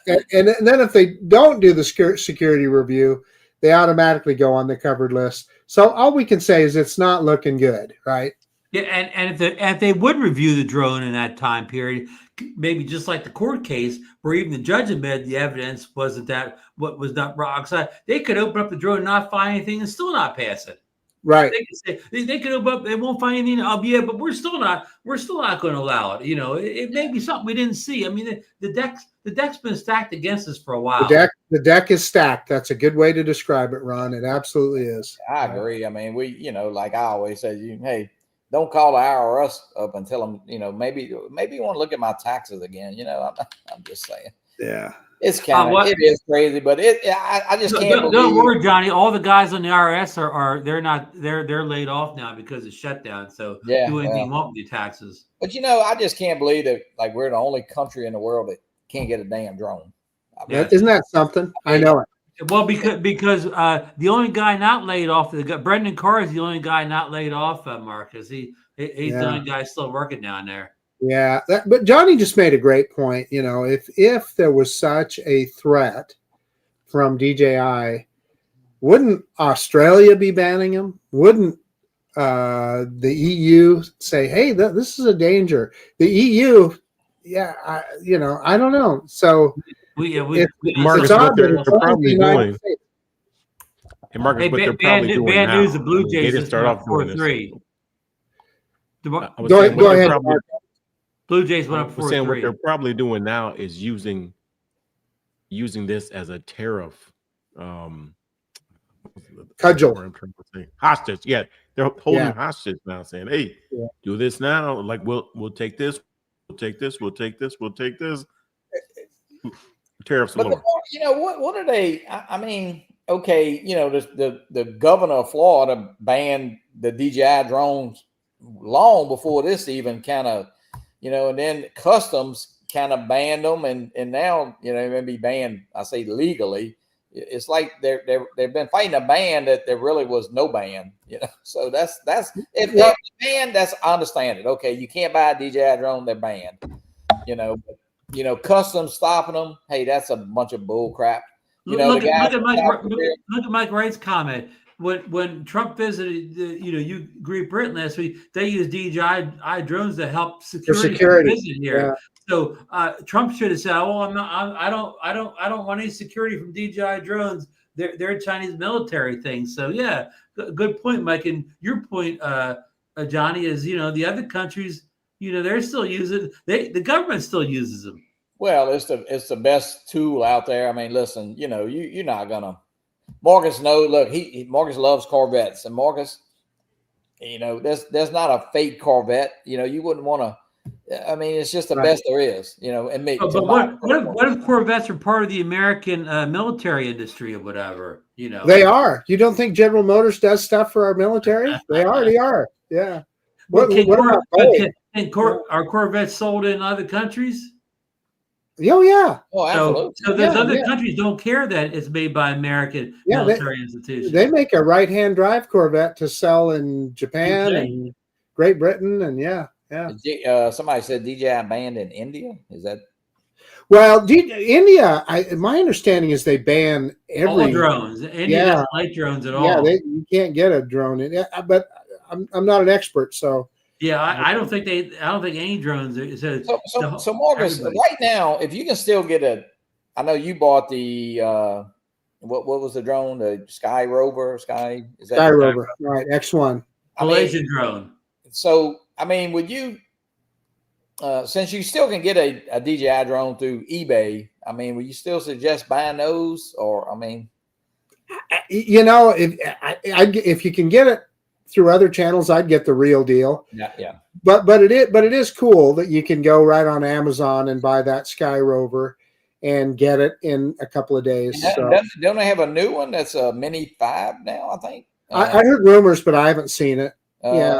and then if they don't do the security review, they automatically go on the covered list. So all we can say is it's not looking good, right? Yeah, and if they would review the drone in that time period, maybe just like the court case where even the judge admitted the evidence wasn't that what was not rock side, they could open up the drone and not find anything and still not pass it. Right. They could say they could open up, they won't find anything. But we're still not going to allow it. It may be something we didn't see. I mean, the deck's been stacked against us for a while. The deck is stacked. That's a good way to describe it, Ron. It absolutely is. I agree. I mean, we, like I always say, hey, don't call the IRS up and tell them, maybe you want to look at my taxes again. I'm just saying. Yeah. It's it is crazy, but I just can't. Don't worry, Johnny. All the guys on the IRS they're laid off now because of shutdown. So do anything you want with your taxes. But I just can't believe that we're the only country in the world that can't get a damn drone. Isn't that something? I know it. Well, because the only guy not laid off, Brendan Carr is the only guy not laid off, Marcus. He's the only guy still working down there. Yeah, but Johnny just made a great point. If there was such a threat from DJI, wouldn't Australia be banning them? Wouldn't the EU say, "Hey, this is a danger"? The EU, I don't know. So, Marcus, what they're probably doing. And Marcus, what they're probably doing bad now. News, the Blue Jays they didn't start off doing 4-3. Go ahead. Blue Jays went up 4-3. Saying what they're probably doing now is using this as a tariff cudgel hostage. Yeah, they're holding hostage now, saying, "Hey, do this now. Like we'll take this, we'll take this, we'll take this, we'll take this." Tariffs. But what are they? I mean, okay, the governor of Florida banned the DJI drones long before this even kind of. And then customs kind of banned them, and now they may be banned. I say legally. It's like they've been fighting a ban that there really was no ban. So that's if they're banned, I understand it. Okay, you can't buy a DJI drone; they're banned. Customs stopping them. Hey, that's a bunch of bull crap. Look at Mike Wright's comment. When Trump visited, Great Britain last week, they used DJI drones to help security visit here. Yeah. So Trump should have said, "Oh, I don't want any security from DJI drones. They're Chinese military things." So yeah, good point, Mike. And your point, Johnny, is the other countries, they're still using. The government still uses them. Well, it's the best tool out there. I mean, listen, you're not gonna. Marcus look, Marcus loves Corvettes, and Marcus, there's not a fake Corvette. You wouldn't want to. I mean, it's just the best there is. And me. But what if Corvettes are part of the American military industry or whatever? They are. You don't think General Motors does stuff for our military? They already are. Yeah. Are Corvettes sold in other countries? Oh yeah. Oh, absolutely. So those other countries don't care that it's made by American military institutions. They make a right-hand drive Corvette to sell in Japan and Great Britain, and somebody said DJI banned in India. Is that? Well, India. My understanding is they ban all drones. India doesn't like drones at all. Yeah, you can't get a drone in. But I'm not an expert, so. Yeah, I don't think any drones. So Marcus, right now, if you can still get I know you bought the what was the drone? The Sky Rover, Sky Rover, right? X1 Malaysian drone. So I mean, would you, since you still can get a DJI drone through eBay, I mean, would you still suggest buying those, or I mean? if you can get it through other channels, I'd get the real deal. Yeah. But it is cool that you can go right on Amazon and buy that Sky Rover and get it in a couple of days. Don't they have a new one that's a Mini 5 now? I think. I heard rumors, but I haven't seen it. Yeah.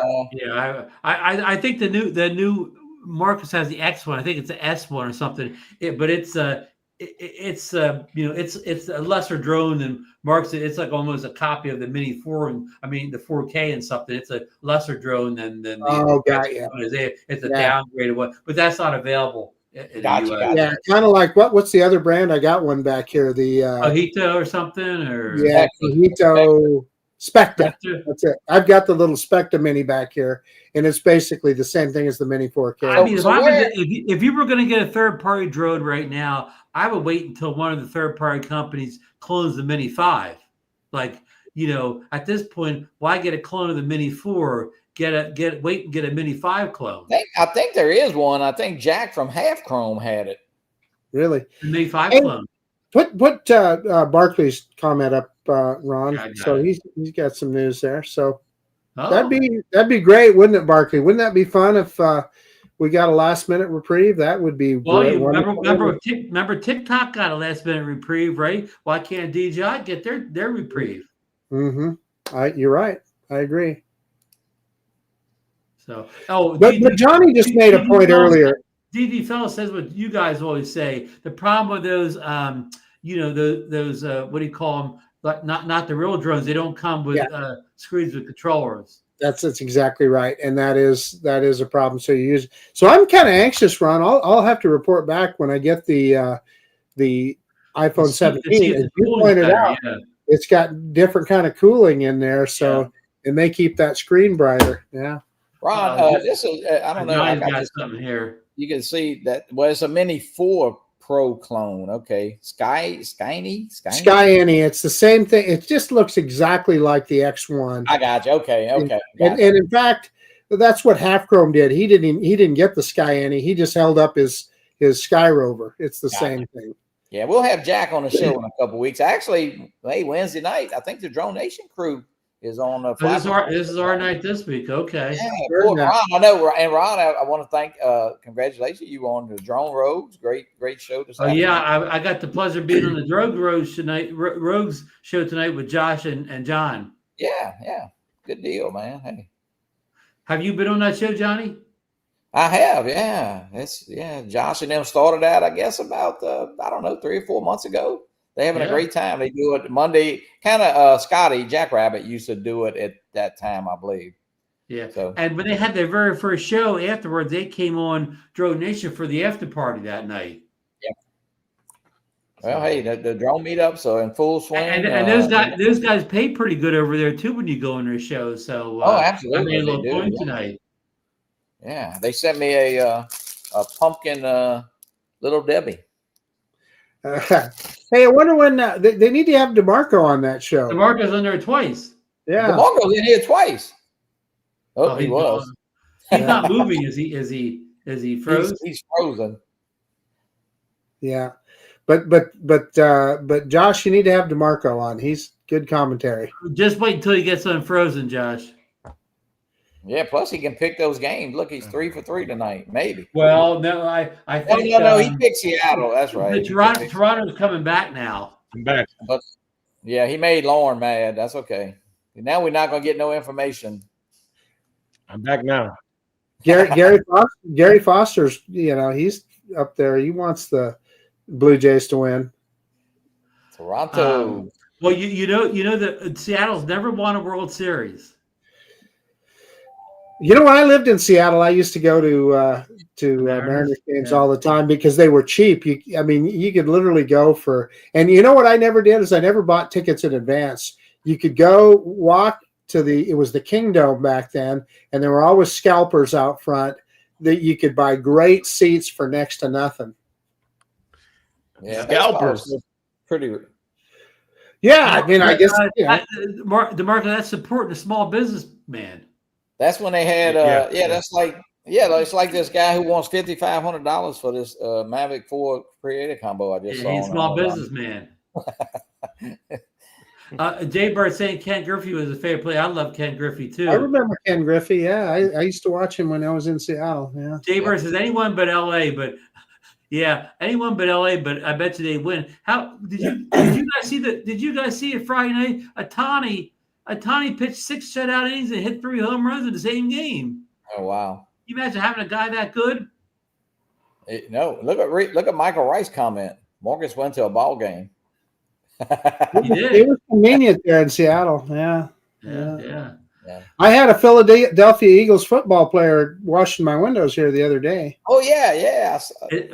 I think the new Marcus has the X one. I think it's the S one or something. But it's a lesser drone than Mark's. It's like almost a copy of the Mini 4, the 4K and something. It's a lesser drone than the it's a downgrade of what, but that's not available in the US. Yeah, kind of like what's the other brand? I got one back here. The Hito or something, or Hito Specta. That's it. I've got the little Specta Mini back here, and it's basically the same thing as the Mini 4K. I mean, if you were going to get a third-party drone right now, I would wait until one of the third-party companies clones the Mini 5. Like, at this point, why get a clone of the Mini 4? Wait and get a Mini 5 clone. I think there is one. I think Jack from Half Chrome had it. Really? The Mini 5 clone. Put Barkley's comment up, Ron. So he's got some news there. So that'd be great, wouldn't it, Barkley? Wouldn't that be fun if we got a last minute reprieve? That would be. Well, remember TikTok got a last minute reprieve, right? Why can't DJI get their reprieve? Mm-hmm. You're right. I agree. So, but Johnny just made a point earlier. DD Fellow says what you guys always say. The problem with those, those what do you call them? Like not the real drones. They don't come with screens with controllers. That's exactly right, and that is a problem. So I'm kind of anxious, Ron. I'll have to report back when I get the iPhone 17. As you pointed out, it's got different kind of cooling in there, so it may keep that screen brighter. Yeah, Ron, this is I don't know. I got something here. You can see that. Well, it's a Mini 4 Pro clone. Okay, Skyny. It's the same thing. It just looks exactly like the X1. I got you. Okay. And in fact, that's what Half Chrome did. He didn't get the Skyny. He just held up his Sky Rover. It's the same thing. Yeah, we'll have Jack on the show in a couple of weeks. Actually, Wednesday night, I think the DroneNation crew is on the. This is our night this week. Okay. Yeah, Ron, I know. And Ron, I want to thank, congratulations you on the Drone Rogues. Great show this afternoon. I got the pleasure of being on the Rogues show tonight with Josh and John. Yeah. Good deal, man. Hey. Have you been on that show, Johnny? I have, yeah. Josh and them started out, I guess, about 3 or 4 months ago. They're having a great time. They do it Monday. Kind of Scotty Jackrabbit used to do it at that time, I believe. Yeah. So, and when they had their very first show afterwards, they came on DroneNation for the after party that night. Yeah. Well, hey, the drone meetups are in full swing. And those guys pay pretty good over there too when you go on their shows. So absolutely, I made a little point tonight. Yeah, they sent me a pumpkin Little Debbie. Hey, I wonder when they need to have DeMarco on that show. DeMarco's on there twice. Yeah, DeMarco's in here twice. Oh, he was. He's not moving. Is he frozen? He's frozen. Yeah, but Josh, you need to have DeMarco on. He's good commentary. Just wait until he gets unfrozen, Josh. Yeah, plus he can pick those games. Look, he's 3 for 3 tonight, maybe. Well, no, I think no, he picked Seattle. That's right. Toronto's coming back now. I'm back. But yeah, he made Lauren mad. That's okay. Now we're not going to get no information. I'm back now. Gary Foster's, he's up there. He wants the Blue Jays to win. Toronto. Well, you know that Seattle's never won a World Series. When I lived in Seattle, I used to go to Mariners games all the time because they were cheap. You could literally go for, and you know what I never did is I never bought tickets in advance. You could go walk to it was the Kingdome back then, and there were always scalpers out front that you could buy great seats for next to nothing. Yeah, scalpers. Pretty. Yeah, I guess DeMarco, that's supporting a small business man. That's when they had that's like it's like this guy who wants $5,500 for this Mavic 4 Creator combo I just saw. He's a small businessman. Jay Bird saying Ken Griffey was a favorite player. I love Ken Griffey too. I remember Ken Griffey. Yeah, I used to watch him when I was in Seattle. Yeah. Jay Bird says anyone but LA, but yeah, anyone but LA. But I bet you they win. How did you guys see the? Did you guys see it Friday night? Atani pitched 6 shutout innings and hit 3 home runs in the same game. Oh wow! Can you imagine having a guy that good? No, look at Michael Rice comment. Marcus went to a ball game. He did. It was convenient there in Seattle. Yeah. Yeah. I had a Philadelphia Eagles football player washing my windows here the other day. Oh yeah.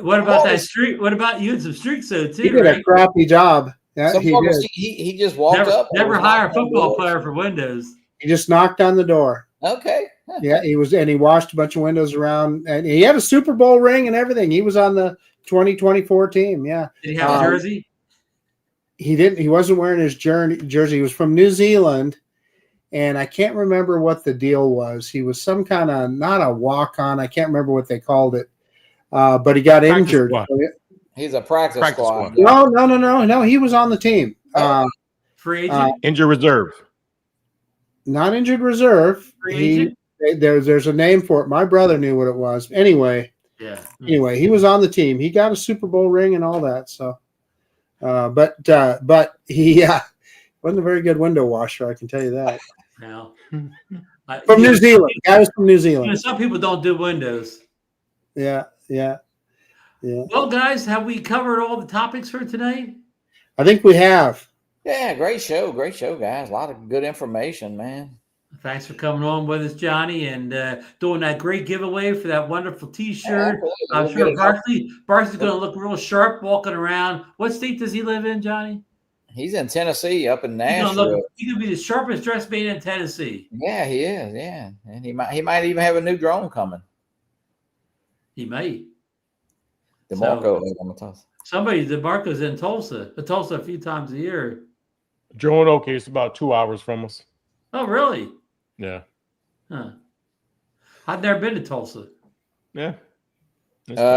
What about that streak? What about you had some streaks though too? He did a crappy job. Yeah, he did. He just walked up. Never hire a football player for windows. He just knocked on the door. Okay. Yeah, he washed a bunch of windows around, and he had a Super Bowl ring and everything. He was on the 2024 team. Yeah. Did he have a jersey? He didn't. He wasn't wearing his jersey. He was from New Zealand, and I can't remember what the deal was. He was some kind of not a walk-on. I can't remember what they called it, but he got injured. He's a practice squad. No. He was on the team. Free agent, injured reserve, not injured reserve. Free agent? There's a name for it. My brother knew what it was. Anyway, he was on the team. He got a Super Bowl ring and all that. So, but he wasn't a very good window washer. I can tell you that. No. From New Zealand. Guy was from New Zealand. Some people don't do windows. Yeah. Well, guys, have we covered all the topics for tonight? I think we have. Yeah, great show, guys. A lot of good information, man. Thanks for coming on with us, Johnny, and doing that great giveaway for that wonderful T-shirt. I'm sure Barkley's going to look real sharp walking around. What state does he live in, Johnny? He's in Tennessee, up in Nashville. He's going to be the sharpest dressed man in Tennessee. Yeah, he is. Yeah, and he might even have a new drone coming. He may. DeMarco. DeMarco's in Tulsa a few times a year. Drone, okay, it's about 2 hours from us. Oh, really? Yeah. Huh. I've never been to Tulsa. Yeah.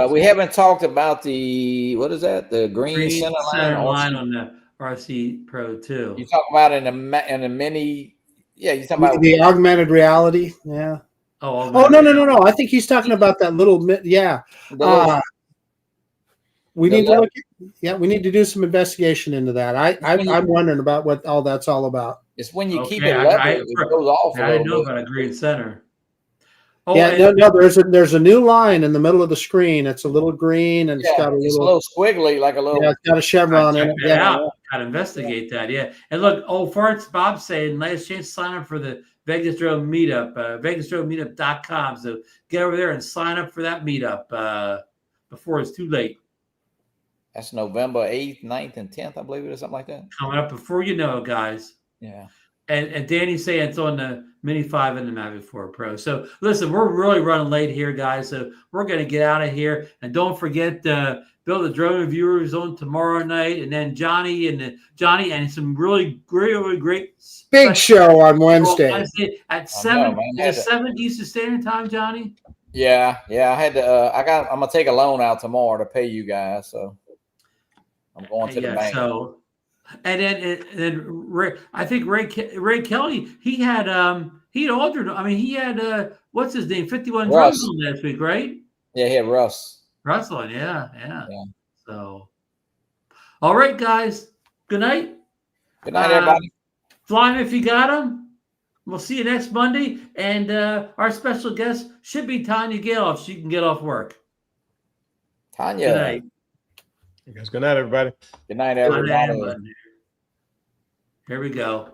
We haven't talked about the the green center line on the RC Pro 2. You talk about in a mini. Yeah, you talking about the augmented reality. Yeah. Oh no. I think he's talking about that little. Yeah. We need to look. We need to do some investigation into that. I'm wondering about what all that's all about. It's when you keep it level, it goes off. I didn't know about a green center. Oh, yeah, there's a new line in the middle of the screen. It's a little green and it's got a little squiggly, like a little. Yeah, it's got a chevron in it. Gotta investigate that. Yeah, and look, old farts Bob saying last chance to sign up for the Vegas Drone Meetup, VegasDroneMeetup.com. So get over there and sign up for that meetup before it's too late. That's November 8th, 9th, and 10th, I believe it is, something like that. Coming up before you know it, guys. Yeah. And Danny's saying it's on the Mini 5 and the Mavic 4 Pro. So listen, we're really running late here, guys. So we're going to get out of here. And don't forget, Bill the Drone Reviewer is on tomorrow night. And then Johnny and some really great big show on Wednesday. At 7 Eastern Standard Time, Johnny. Yeah. I had to. I'm gonna take a loan out tomorrow to pay you guys. So I'm going to the bank. So, and then I think Ray Kelly, he had altered. I mean, he had what's his name? 51 drones on last week, right? Yeah, he had Russell, yeah. So, all right, guys. Good night. Good night, everybody. Fly him if you got him. We'll see you next Monday. And our special guest should be Tanya Gale if she can get off work. Tanya. Good night. Good night, everybody. Good night, everybody. Here we go.